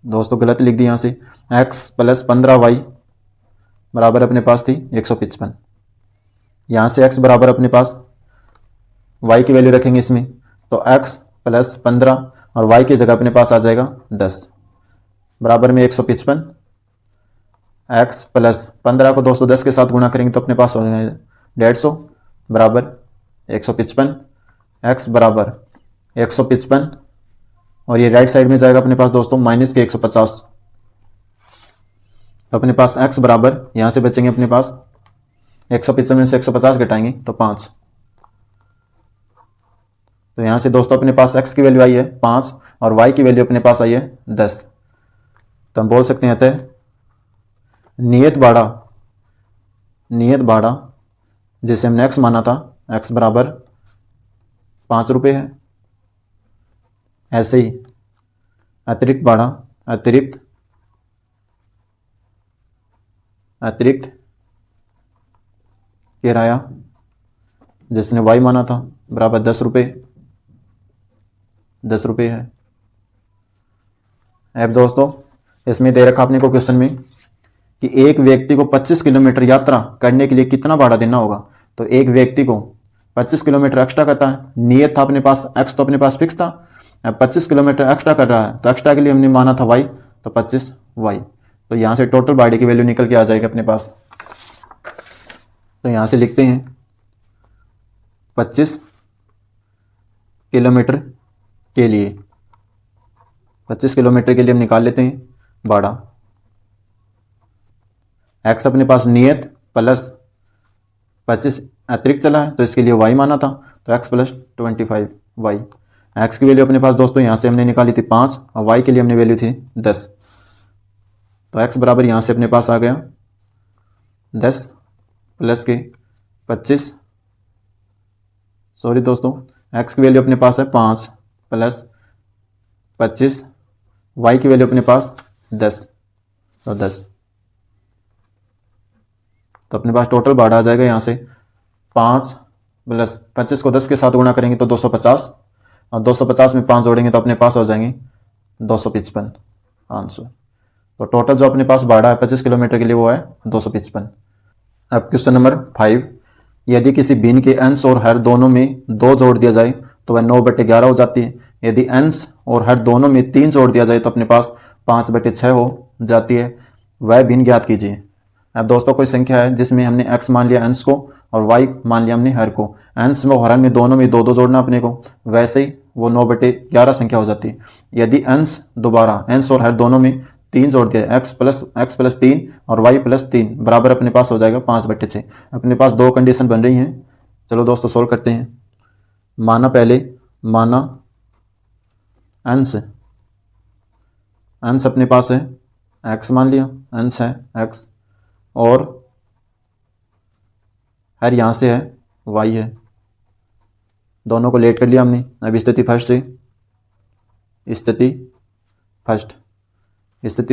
दोस्तों गलत लिख दी यहाँ से, x प्लस 15y बराबर अपने पास थी 155। यहाँ से x बराबर अपने पास y की वैल्यू रखेंगे इसमें, तो x प्लस 15 और y की जगह अपने पास आ जाएगा 10 बराबर में 155। x प्लस 15 को दोस्तों 10 के साथ गुणा करेंगे तो अपने पास हो जाएगा 150 बराबर 155। x बराबर 155, और ये राइट साइड में जाएगा अपने पास दोस्तों माइनस के 150, तो अपने पास x बराबर यहाँ से बचेंगे अपने पास 155 में से 150 घटाएंगे तो 5। तो यहाँ से दोस्तों अपने पास x की वैल्यू आई है 5 और y की वैल्यू अपने पास आई है 10। तो हम बोल सकते हैं अतः नियत भाड़ा जिसे हमने x माना था, x बराबर 5 रुपये है। ऐसे ही अतिरिक्त भाड़ा, अतिरिक्त किराया जिसने y माना था बराबर 10 रुपये है। अब दोस्तों इसमें दे रखा आपने को क्वेश्चन में कि एक व्यक्ति को 25 किलोमीटर यात्रा करने के लिए कितना भाड़ा देना होगा। तो एक व्यक्ति को 25 किलोमीटर एक्स्ट्रा करता है, नियत था अपने पास, x तो अपने पास फिक्स था, अब 25 किलोमीटर एक्स्ट्रा कर रहा है, तो एक्स्ट्रा के लिए हमने माना था y, तो 25y। तो यहाँ से टोटल भाड़े की वैल्यू निकल के आ जाएगी अपने पास। तो यहाँ से लिखते हैं 25 किलोमीटर के लिए, 25 किलोमीटर के लिए हम निकाल लेते हैं भाड़ा। x अपने पास नियत प्लस 25 अतिरिक्त चला है, तो इसके लिए y माना था, तो x प्लस 25y। x की वैल्यू अपने पास दोस्तों यहाँ से हमने निकाली थी 5 और y के लिए हमने वैल्यू थी 10। तो x बराबर यहाँ से अपने पास आ गया 10 प्लस के 25, सॉरी दोस्तों, x की वैल्यू अपने पास है 5 प्लस 25, y की वैल्यू अपने पास 10, तो 10, तो अपने पास टोटल बाढ़ आ जाएगा यहाँ से 5 प्लस 25 को 10 के साथ गुणा करेंगे तो 250, और 250 में 5 जोड़ेंगे तो अपने पास हो जाएंगे 255 आंसर। तो टोटल जो अपने पास बाढ़ा है 25 किलोमीटर के लिए वो है 255। अब क्वेश्चन नंबर 5, यदि किसी भिन्न के अंश और हर दोनों में 2 जोड़ दिया जाए तो वह 9/11 हो जाती है। यदि अंश और हर दोनों में 3 जोड़ दिया जाए तो अपने पास 5/6 हो जाती है। वह भिन्न ज्ञात कीजिए। अब दोस्तों कोई संख्या है जिसमें हमने x मान लिया अंश को और y मान लिया हमने हर को, अंश में और हर में दोनों में 2-2 जोड़ना अपने को, वैसे ही वो 9/11 संख्या हो जाती है। यदि अंश दोबारा अंश और हर दोनों में 3 जोड़ दिया, x प्लस 3 और y प्लस 3 बराबर अपने पास हो जाएगा 5/6। अपने पास 2 कंडीशन बन रही हैं। चलो दोस्तों सोल्व करते हैं। माना अंश अपने पास है x, मान लिया अंश है x, और हर यहाँ से है y है, दोनों को लेट कर लिया हमने। अब स्थिति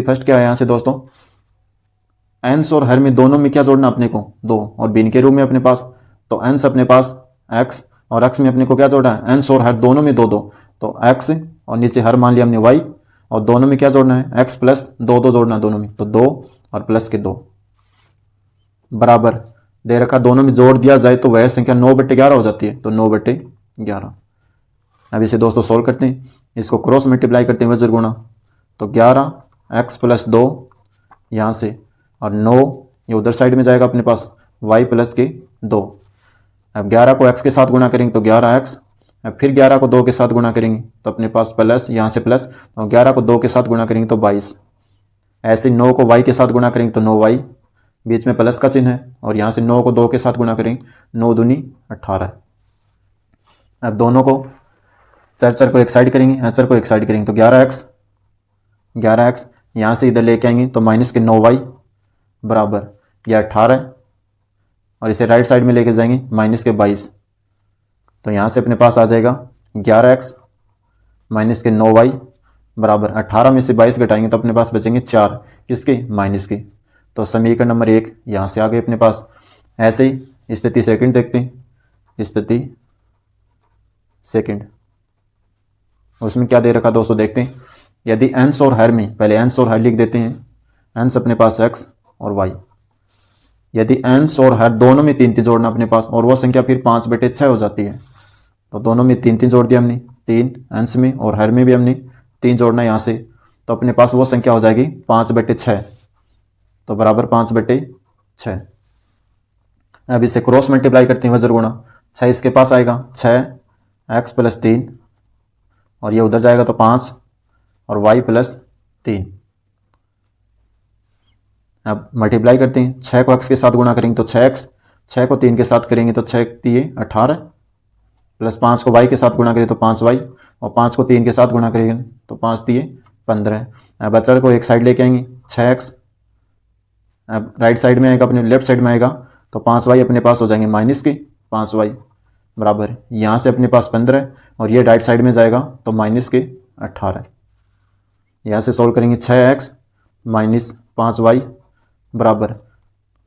फर्स्ट क्या है यहाँ से दोस्तों, अंश और हर में दोनों में क्या जोड़ना अपने को 2, और भिन्न के रूप में अपने पास, तो अंश अपने पास x और x में अपने को क्या जोड़ना है, अंश और हर दोनों में 2-2, तो x और नीचे हर मान लिया हमने y, और दोनों में क्या जोड़ना है x प्लस 2-2 जोड़ना दोनों में, तो 2 और प्लस के 2 बराबर दे रखा, दोनों में जोड़ दिया जाए तो वह संख्या 9/11 हो जाती है, तो 9/11। अब इसे दोस्तों सोल्व करते हैं, इसको क्रॉस मल्टीप्लाई करते हैं वज्र गुणा, तो 11x प्लस 2 यहाँ से, और 9 ये उधर साइड में जाएगा अपने पास y प्लस के 2। अब 11 को x के साथ गुणा करेंगे तो 11x, अब फिर 11 को 2 के साथ गुणा करेंगे तो अपने पास प्लस, यहाँ से प्लस, और 11 को 2 के साथ गुणा करेंगे तो 22। ऐसे 9 को y के साथ गुणा करेंगे तो 9y, बीच में प्लस का चिन्ह है, और यहाँ से 9 को 2 के साथ गुणा करेंगे 9 दूनी 18। अब दोनों को चर को एक साइड करेंगे, अचर को एक साइड करेंगे तो 11x यहाँ से इधर लेके आएंगे तो माइनस के 9y बराबर यह 18, और इसे राइट साइड में लेके जाएंगे माइनस के 22, तो यहाँ से अपने पास आ जाएगा 11x माइनस के 9y बराबर 18 में से 22 घटाएंगे तो अपने पास बचेंगे 4, किसके, माइनस के। तो समीकरण नंबर 1 यहाँ से आ गए अपने पास। ऐसे ही स्थिति सेकंड देखते हैं। स्थिति सेकंड, उसमें क्या दे रखा दोस्तों देखते हैं। यदि अंश और हर में, पहले अंश और हर लिख देते हैं, अंश अपने पास x और y, यदि अंश और हर दोनों में 3-3 जोड़ना अपने पास, और वो संख्या फिर 5/6 हो जाती है, तो दोनों में 3-3 जोड़ दिया हमने, 3 अंश में और हर में भी हमने 3 जोड़ना यहाँ से, तो अपने पास वो संख्या हो जाएगी 5/6, तो बराबर 5/6। अब इसे क्रॉस मल्टीप्लाई करते हैं वज्र गुणा, 6 इसके पास आएगा 6x प्लस 3, और ये उधर जाएगा तो 5 और y प्लस 3। अब मल्टीप्लाई करते हैं, 6 को x के साथ गुणा करेंगे तो 6x, 6 को 3 के साथ करेंगे तो 6 3 18, प्लस 5 को y के साथ गुणा करें तो 5y, और 5 को 3 के साथ गुणा करेंगे तो 5 3 15। अब अचर को एक साइड लेके आएंगे 6x, अब राइट साइड में आएगा, अपने लेफ्ट साइड में आएगा तो 5y अपने पास हो जाएंगे माइनस के 5y बराबर, यहाँ से अपने पास 15, और ये राइट साइड में जाएगा तो माइनस के 18। यहाँ से सोल्व करेंगे 6x माइनस 5y बराबर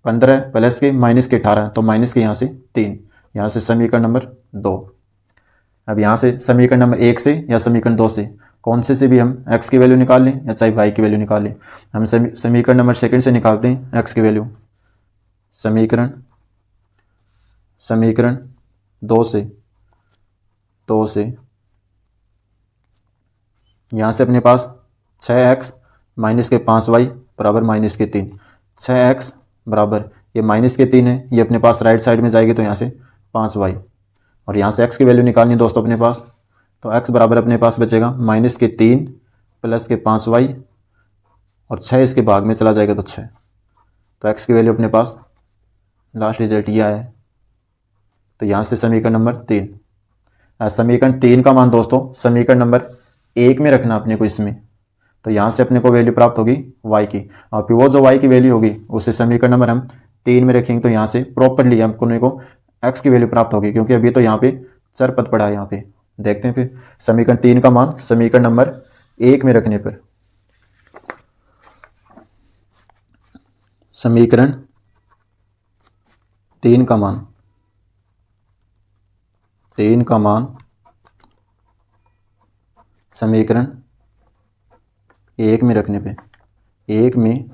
15 प्लस के माइनस के 18, तो माइनस के यहाँ से 3, यहाँ से समीकरण नंबर 2। अब यहाँ से समीकरण नंबर 1 से या समीकरण 2 से कौन से भी हम x की वैल्यू निकाल लें या चाहे y की वैल्यू निकाल लें। हम समीकरण नंबर 2 से निकालते हैं x की वैल्यू। समीकरण 2 से यहाँ से अपने पास 6x माइनस के 5y बराबर माइनस के 3, 6x बराबर ये माइनस के 3 है, ये अपने पास राइट साइड में जाएगी तो यहाँ से 5y, और यहाँ से x की वैल्यू निकालनी है दोस्तों अपने पास, तो x बराबर अपने पास बचेगा माइनस के 3 प्लस के 5y, और 6 इसके भाग में चला जाएगा तो 6, तो x की वैल्यू अपने पास लास्ट रिजल्ट यह है। तो यहाँ से समीकरण नंबर 3, समीकरण 3 का मान दोस्तों समीकरण नंबर 1 में रखना अपने को इसमें, तो यहाँ से अपने को वैल्यू प्राप्त होगी y की, और फिर वो जो y की वैल्यू होगी उसे समीकरण नंबर हम 3 में रखेंगे। तो यहाँ से प्रॉपरली हमको x की वैल्यू प्राप्त होगी, क्योंकि अभी तो यहाँ पे चर पद पड़ा है। यहाँ पे देखते हैं फिर समीकरण 3 का मान समीकरण नंबर 1 में रखने पर, समीकरण 3 का मान समीकरण 1 में रखने पे, 1 में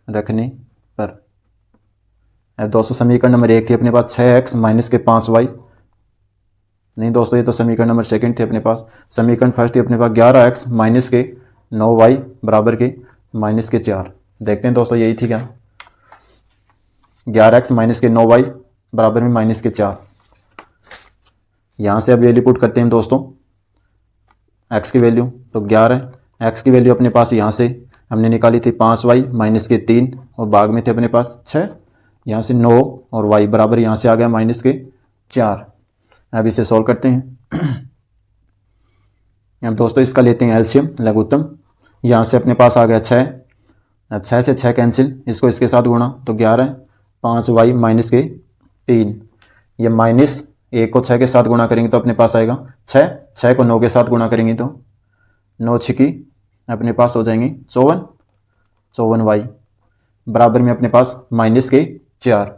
रखने पर। अब दोस्तों समीकरण नंबर 1 थी अपने पास 6x माइनस के 5y, नहीं दोस्तों ये तो समीकरण नंबर 2 थे अपने पास। समीकरण फर्स्ट थी अपने पास 11x माइनस के 9y बराबर के माइनस के 4। देखते हैं दोस्तों यही थी क्या, 11x माइनस के 9y बराबर में माइनस के 4। यहाँ से अब वैल्यू पुट करते हैं दोस्तों x की वैल्यू, तो 11, x की वैल्यू अपने पास यहाँ से हमने निकाली थी 5y माइनस के 3 और भाग में थे अपने पास 6, यहाँ से 9 और y बराबर यहाँ से आ गया माइनस के 4। अब इसे सॉल्व करते हैं। अब दोस्तों इसका लेते हैं एलसीएम लघुत्तम। यहाँ से अपने पास आ गया 6, अब 6 से 6 कैंसिल, इसको इसके साथ गुणा तो 11, 5y माइनस के 3, ये माइनस 1 को 6 के साथ गुणा करेंगे तो अपने पास आएगा 6, 6 को 9 के साथ गुणा करेंगे तो 9 छिकी अपने पास हो जाएंगे 54, 54y बराबर में अपने पास माइनस के 4।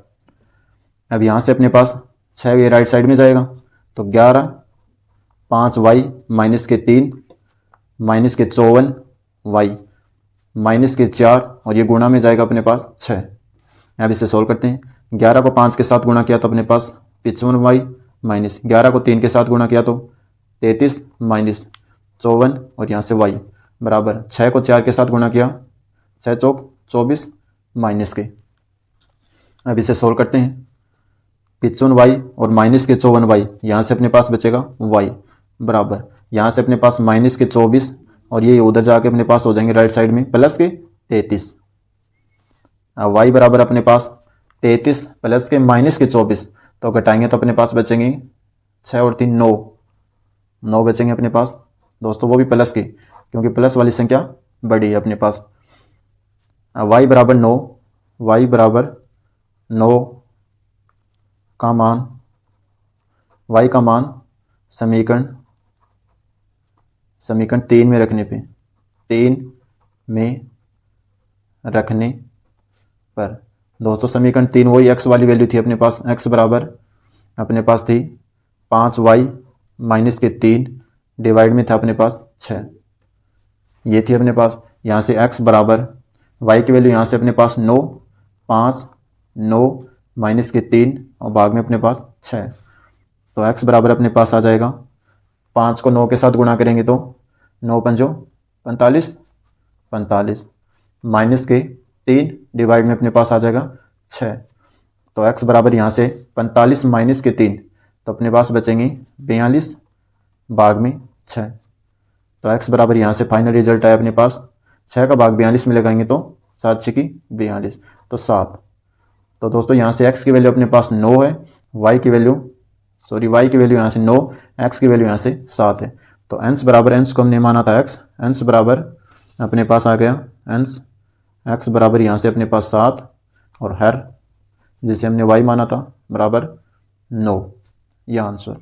अब यहाँ से अपने पास 6 ये राइट साइड में जाएगा तो 11, 5y माइनस के 3 माइनस के 54y माइनस के 4 और ये गुणा में जाएगा अपने पास 6। अब इसे सोल्व करते हैं। 11 को 5 के साथ गुणा किया तो अपने पास 55y माइनस 11 को 3 के साथ गुणा किया तो 33 माइनस 54 और यहाँ से y बराबर 6 को 4 के साथ गुणा किया 6 चौक 24 माइनस के। अब इसे सोल्व करते हैं। 55y और माइनस के 54y, यहाँ से अपने पास बचेगा y बराबर यहाँ से अपने पास माइनस के 24 और ये उधर जाके अपने पास हो जाएंगे राइट साइड में प्लस के 33। अब y बराबर अपने पास 33 प्लस के माइनस के 24, तो घटाएंगे तो अपने पास बचेंगे 6 और 3 9, 9 बचेंगे अपने पास दोस्तों, वो भी प्लस के, क्योंकि प्लस वाली संख्या बड़ी है अपने पास। अब y बराबर 9, y बराबर 9 का मान, y का मान समीकरण 3 में रखने पे, 3 में रखने पर दोस्तों समीकरण 3 वही x वाली वैल्यू थी अपने पास, x बराबर अपने पास थी 5y माइनस के 3 डिवाइड में था अपने पास 6, ये थी अपने पास। यहाँ से x बराबर y की वैल्यू यहाँ से अपने पास 9, 5, 9 माइनस के 3 और भाग में अपने पास 6, तो x बराबर अपने पास आ जाएगा 5 को 9 के साथ गुणा करेंगे तो 9 पंजो 45, 45 माइनस के 3 डिवाइड में अपने पास आ जाएगा 6, तो x बराबर यहाँ से 45 माइनस के 3, तो अपने पास बचेंगे 42 भाग में 6, तो x बराबर यहाँ से फाइनल रिजल्ट आया अपने पास 6 का भाग 42 में लगाएंगे तो 7 छिकी 42, तो 7। तो दोस्तों यहाँ से x की वैल्यू अपने पास 9 है, y की वैल्यू यहाँ से 9, x की वैल्यू यहाँ से 7 है। तो अंश बराबर, अंश को हमने माना था x, अंश बराबर अपने पास आ गया अंश x बराबर यहाँ से अपने पास 7 और हर जिसे हमने y माना था बराबर 9, यह आंसर।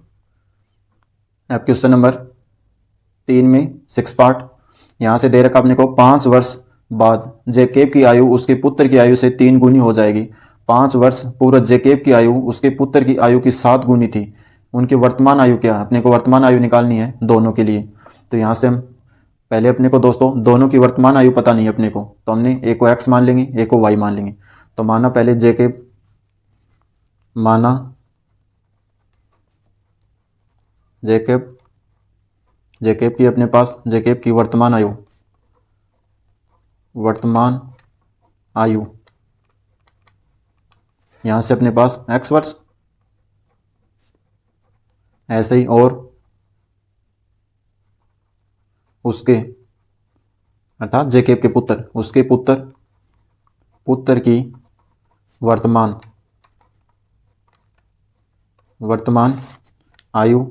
अब क्वेश्चन नंबर 3 में 6 पार्ट, यहाँ से दे रखा अपने को 5 वर्ष बाद जेकेब की आयु उसके पुत्र की आयु से 3 गुनी हो जाएगी। 5 वर्ष पूर्व जेकेब की आयु उसके पुत्र की आयु की 7 गुनी थी, उनकी वर्तमान आयु क्या है, अपने को वर्तमान आयु निकालनी है दोनों के लिए। तो यहाँ से हम पहले अपने को दोस्तों दोनों की वर्तमान आयु पता नहीं है अपने को, तो हमने एक को x मान लेंगे एक को y मान लेंगे। तो माना पहले जेकेब की अपने पास जेकेब की वर्तमान आयु यहाँ से अपने पास x वर्ष, ऐसे ही और उसके अर्थात जेकेब के पुत्र, उसके पुत्र की वर्तमान आयु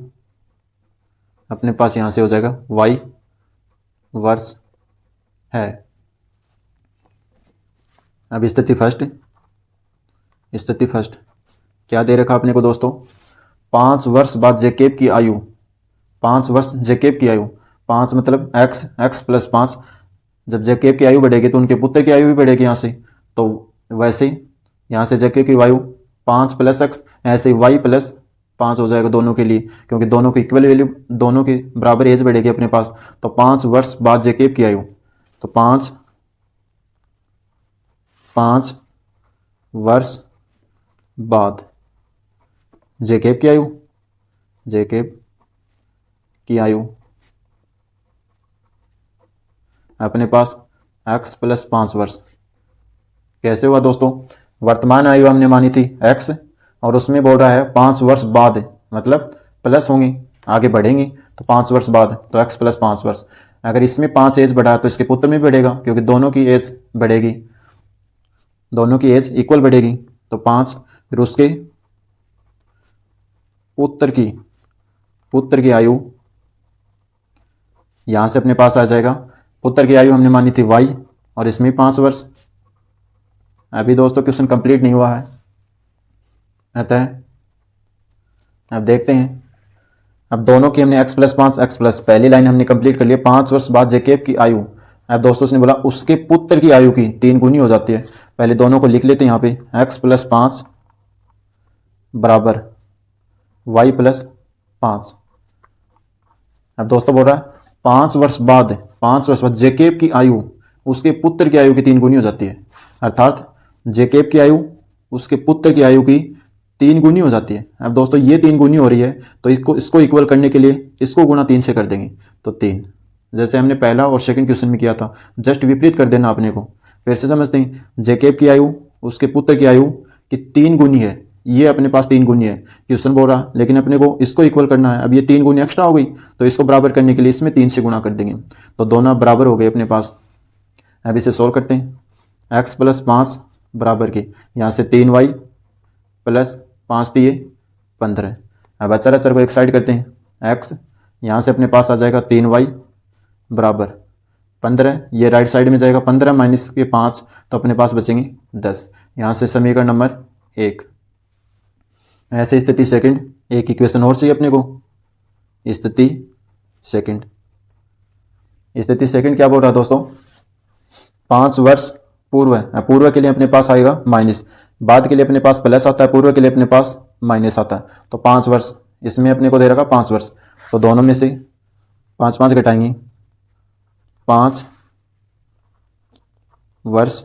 अपने पास यहाँ से हो जाएगा y वर्ष है। अब स्थिति फर्स्ट क्या दे रखा अपने को दोस्तों, 5 वर्ष बाद जेकेब की आयु, 5 वर्ष जेकेब की आयु, 5 मतलब x प्लस 5, जब जेकेब की आयु बढ़ेगी तो उनके पुत्र की आयु भी बढ़ेगी यहाँ से, तो वैसे ही यहाँ से जेकेब की आयु 5 प्लस x, ऐसे ही y प्लस 5 हो जाएगा दोनों के लिए, क्योंकि दोनों की इक्वल वैल्यू, दोनों की बराबर एज बढ़ेगी अपने पास। तो 5 वर्ष बाद जेकेब की आयु, तो 5 वर्ष बाद जेकेब की आयु अपने पास x प्लस 5 वर्ष। कैसे हुआ दोस्तों, वर्तमान आयु हमने मानी थी x और उसमें बोल रहा है 5 वर्ष बाद, मतलब प्लस होंगी, आगे बढ़ेंगी, तो 5 वर्ष बाद तो x प्लस 5 वर्ष। अगर इसमें 5 एज बढ़ा तो इसके पुत्र में बढ़ेगा, क्योंकि दोनों की एज बढ़ेगी, दोनों की एज इक्वल बढ़ेगी। तो 5, फिर उसके पुत्र की आयु यहां से अपने पास आ जाएगा, पुत्र की आयु हमने मानी थी y और इसमें 5 वर्ष। अभी दोस्तों क्वेश्चन कंप्लीट नहीं हुआ है, अतः अब देखते हैं। अब दोनों की हमने x प्लस 5 x प्लस, पहली लाइन हमने कंप्लीट कर लिया, 5 वर्ष बाद जेकेब की आयु। अब दोस्तों उसने बोला उसके पुत्र की आयु की 3 गुनी हो जाती है, पहले दोनों को लिख लेते हैं यहाँ पे, x प्लस 5 बराबर y प्लस 5। अब दोस्तों बोल रहा है 5 वर्ष बाद जेकेब की आयु उसके पुत्र की आयु की 3 गुनी हो जाती है, अर्थात जेकेब की आयु उसके पुत्र की आयु की 3 गुनी हो जाती है। अब दोस्तों ये 3 गुनी हो रही है, तो इसको इक्वल करने के लिए इसको गुणा 3 से कर देंगे, तो 3, जैसे हमने पहला और सेकंड क्वेश्चन में किया था, जस्ट विपरीत कर देना अपने को। फिर से समझते हैं, जेकेब की आयु उसके पुत्र की आयु की 3 गुनी है, ये अपने पास 3 गुनी है, क्वेश्चन बोल रहा, लेकिन अपने को इसको इक्वल करना है। अब ये 3 गुनी एक्स्ट्रा हो गई, तो इसको बराबर करने के लिए इसमें 3 से गुणा कर देंगे, तो दोनों बराबर हो गए अपने पास। अब इसे सोल्व करते हैं, x प्लस 5 बराबर के यहाँ से 3y प्लस 5 दिए 15। अब अचर अचर को एक साइड करते हैं, x यहाँ से अपने पास आ जाएगा 3y बराबर 15, ये राइट साइड में जाएगा 15 माइनस के 5, तो अपने पास बचेंगे 10। यहाँ से समीकरण नंबर 1। ऐसे स्थिति सेकंड, एक इक्वेशन और चाहिए अपने को, स्थिति सेकंड क्या बोल रहा है दोस्तों, 5 वर्ष पूर्व के लिए अपने पास आएगा माइनस, बाद के लिए अपने पास प्लस आता है, पूर्व के लिए अपने पास माइनस आता है। तो 5 वर्ष इसमें अपने को दे रखा 5 वर्ष, तो दोनों में से 5 5 घटाएंगे, 5 वर्ष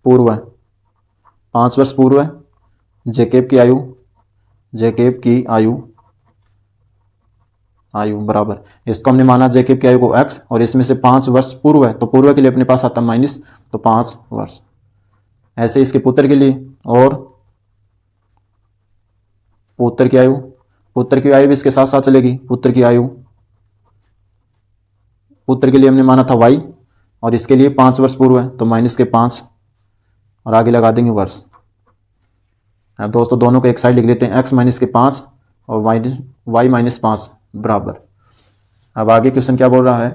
पूर्व, 5 वर्ष पूर्व जेकेब की आयु बराबर, इसको हमने माना जेकेब की आयु को x, और इसमें से 5 वर्ष पूर्व है, तो पूर्व के लिए अपने पास आता माइनस, तो 5 वर्ष। ऐसे इसके पुत्र के लिए, और पुत्र की आयु भी इसके साथ साथ चलेगी। पुत्र के लिए हमने माना था y, और इसके लिए 5 वर्ष पूर्व है, तो माइनस के 5 और आगे लगा देंगे वर्ष। अब दोस्तों दोनों को एक साइड लिख लेते हैं, x माइनस के 5 और y माइनस 5 बराबर। अब आगे क्वेश्चन क्या बोल रहा है,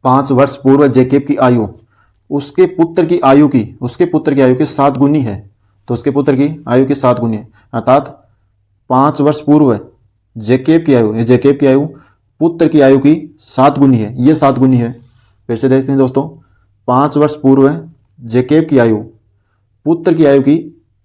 5 वर्ष पूर्व जेकेब की आयु उसके पुत्र की आयु की 7 गुनी है, तो उसके पुत्र की आयु की 7 गुनी है, अर्थात 5 वर्ष पूर्व जेकेब की आयु पुत्र की आयु की 7 गुनी है, ये 7 गुनी है। फिर से देखते हैं दोस्तों, 5 वर्ष पूर्व जेकेब की आयु पुत्र की आयु की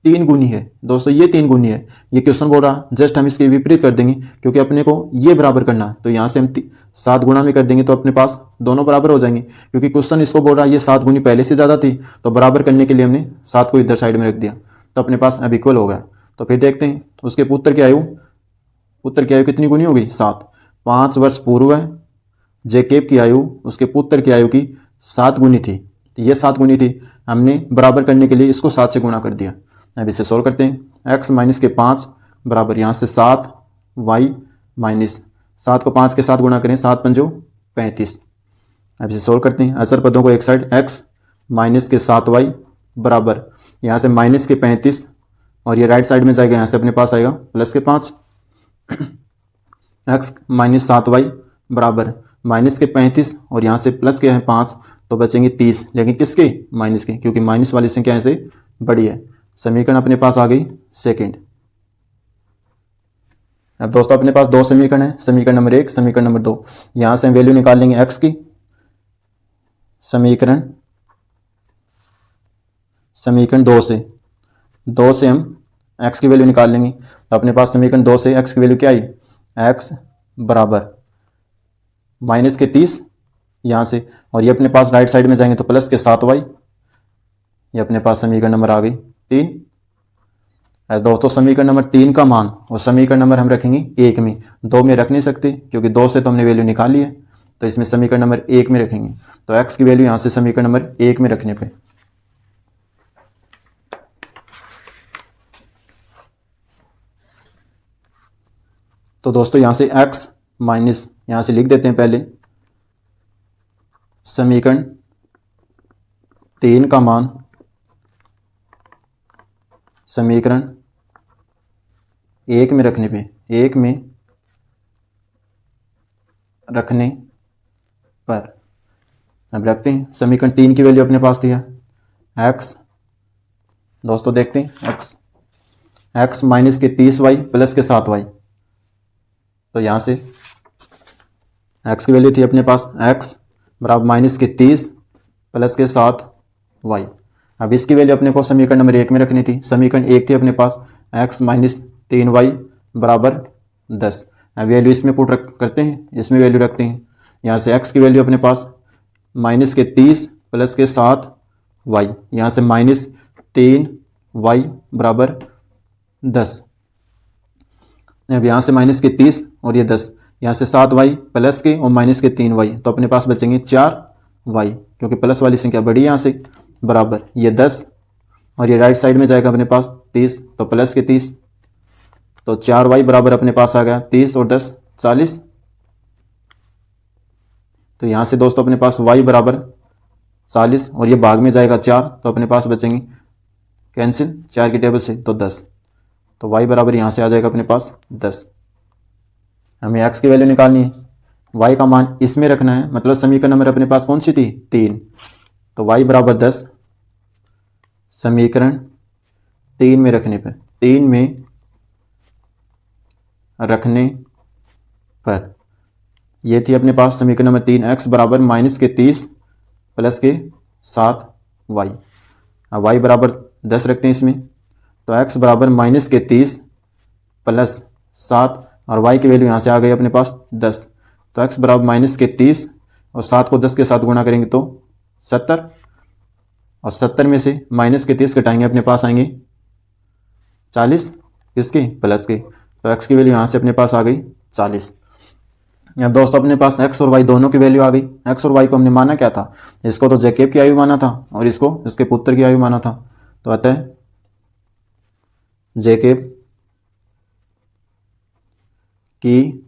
3 गुनी है, दोस्तों ये 3 गुनी है। ये क्वेश्चन बोल रहा, जस्ट हम इसके विपरीत कर देंगे, क्योंकि अपने को ये बराबर करना है, तो यहाँ से हम 7 गुना में कर देंगे, तो अपने पास दोनों बराबर हो जाएंगे। क्योंकि क्वेश्चन इसको बोल रहा है ये 7 गुनी पहले से ज़्यादा थी, तो बराबर करने के लिए हमने 7 को इधर साइड में रख दिया, तो अपने पास अब इक्वल हो गया। तो फिर देखते हैं, उसके पुत्र की आयु कितनी गुनी होगी, 7। 5 वर्ष पूर्व जेकेब की आयु उसके पुत्र की आयु की 7 गुनी थी, तो ये 7 गुनी थी, हमने बराबर करने के लिए इसको 7 से गुणा कर दिया। अब इसे सोल्व करते हैं, x माइनस के 5 बराबर यहाँ से 7 y माइनस 7 को 5 के साथ गुणा करें, 7 पंजो 35। अब इसे सोल्व करते हैं, अचर पदों को एक साइड, x माइनस के 7y बराबर यहाँ से माइनस के 35, और ये राइट साइड में जाएगा, यहाँ से अपने पास आएगा प्लस के 5। x माइनस 7y बराबर माइनस के 35 और यहाँ से प्लस के हैं 5, तो बचेंगे 30, लेकिन किसके? माइनस के, क्योंकि माइनस वाली संख्या यहाँ से बड़ी है। समीकरण अपने पास आ गई सेकंड। अब दोस्तों अपने पास दो समीकरण है, समीकरण नंबर 1, समीकरण नंबर 2। यहाँ से हम वैल्यू निकाल लेंगे x की। समीकरण 2 से हम x की वैल्यू निकाल लेंगे। तो अपने पास समीकरण 2 से x की वैल्यू क्या आई? x बराबर माइनस के 30 यहाँ से, और ये अपने पास राइट साइड में जाएंगे तो प्लस के 7y। ये अपने पास समीकरण नंबर आ गई 3। दोस्तों समीकरण नंबर 3 का मान और समीकरण नंबर हम रखेंगे 1 में, 2 में रख नहीं सकते क्योंकि 2 से तो हमने वैल्यू निकाली है, तो इसमें समीकरण नंबर 1 में रखेंगे। तो x की वैल्यू यहाँ से समीकरण नंबर 1 में रखने पे तो दोस्तों यहाँ से x माइनस, यहाँ से लिख देते हैं पहले समीकरण 3 का मान समीकरण 1 में रखने पे, 1 में रखने पर अब रखते हैं। समीकरण 3 की वैल्यू अपने पास दिया x, दोस्तों देखते हैं x माइनस के 30y प्लस के 7y। तो यहाँ से x की वैल्यू थी अपने पास x बराबर माइनस के 30 प्लस के 7y। अब इसकी वैल्यू अपने को समीकरण नंबर 1 में रखनी थी। समीकरण 1 थी अपने पास x माइनस 3y बराबर 10। अब वैल्यू इसमें पुट करते हैं, इसमें वैल्यू रखते हैं। यहाँ से x की वैल्यू अपने पास माइनस के 30 प्लस के 7y, यहाँ से माइनस 3y बराबर 10। अब यहाँ से माइनस के 30 और ये 10, यहाँ से 7y प्लस के और माइनस के 3y, तो अपने पास बचेंगे 4y, क्योंकि प्लस वाली संख्या बड़ी है यहाँ से, बराबर ये 10 और ये राइट साइड में जाएगा अपने पास 30, तो प्लस के 30, तो 4y बराबर अपने पास आ गया 30 और 10 40। तो यहाँ से दोस्तों अपने पास y बराबर 40 और ये भाग में जाएगा 4, तो अपने पास बचेंगे कैंसिल 4 की टेबल से, तो 10। तो y बराबर यहाँ से आ जाएगा अपने पास 10। हमें x की वैल्यू निकालनी है, y का मान इसमें रखना है, मतलब समीकरण नंबर अपने पास कौन सी थी? 3। तो y बराबर 10 समीकरण 3 में रखने पर, 3 में रखने पर ये थी अपने पास समीकरण नंबर 3, x बराबर माइनस के 30 प्लस के 7y। अब y बराबर 10 रखते हैं इसमें, तो x बराबर माइनस के 30 प्लस 7 और y की वैल्यू यहाँ से आ गई अपने पास 10। तो x बराबर माइनस के 30 और 7 को 10 के साथ गुणा करेंगे तो 70, और 70 में से माइनस के 30 घटाएंगे अपने पास आएंगे 40, किसके? प्लस के। तो x की वैल्यू यहाँ से अपने पास आ गई 40। अब दोस्तों अपने पास x और y दोनों की वैल्यू आ गई। x और y को हमने माना क्या था? इसको तो जैकेब की आयु माना था और इसको इसके पुत्र की आयु माना था। तो अतः जैकेब की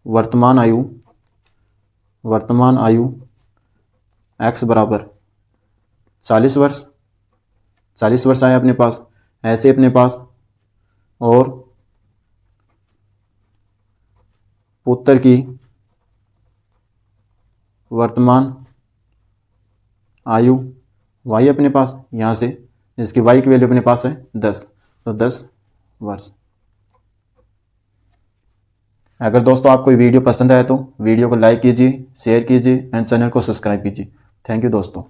वर्तमान आयु x बराबर 40 वर्ष, 40 वर्ष आया अपने पास। ऐसे अपने पास और पुत्र की वर्तमान आयु y अपने पास, यहाँ से इसकी y की वैल्यू अपने पास है 10, तो 10 वर्ष। अगर दोस्तों आपको ये वीडियो पसंद आया तो वीडियो को लाइक कीजिए, शेयर कीजिए एंड चैनल को सब्सक्राइब कीजिए। थैंक यू दोस्तों।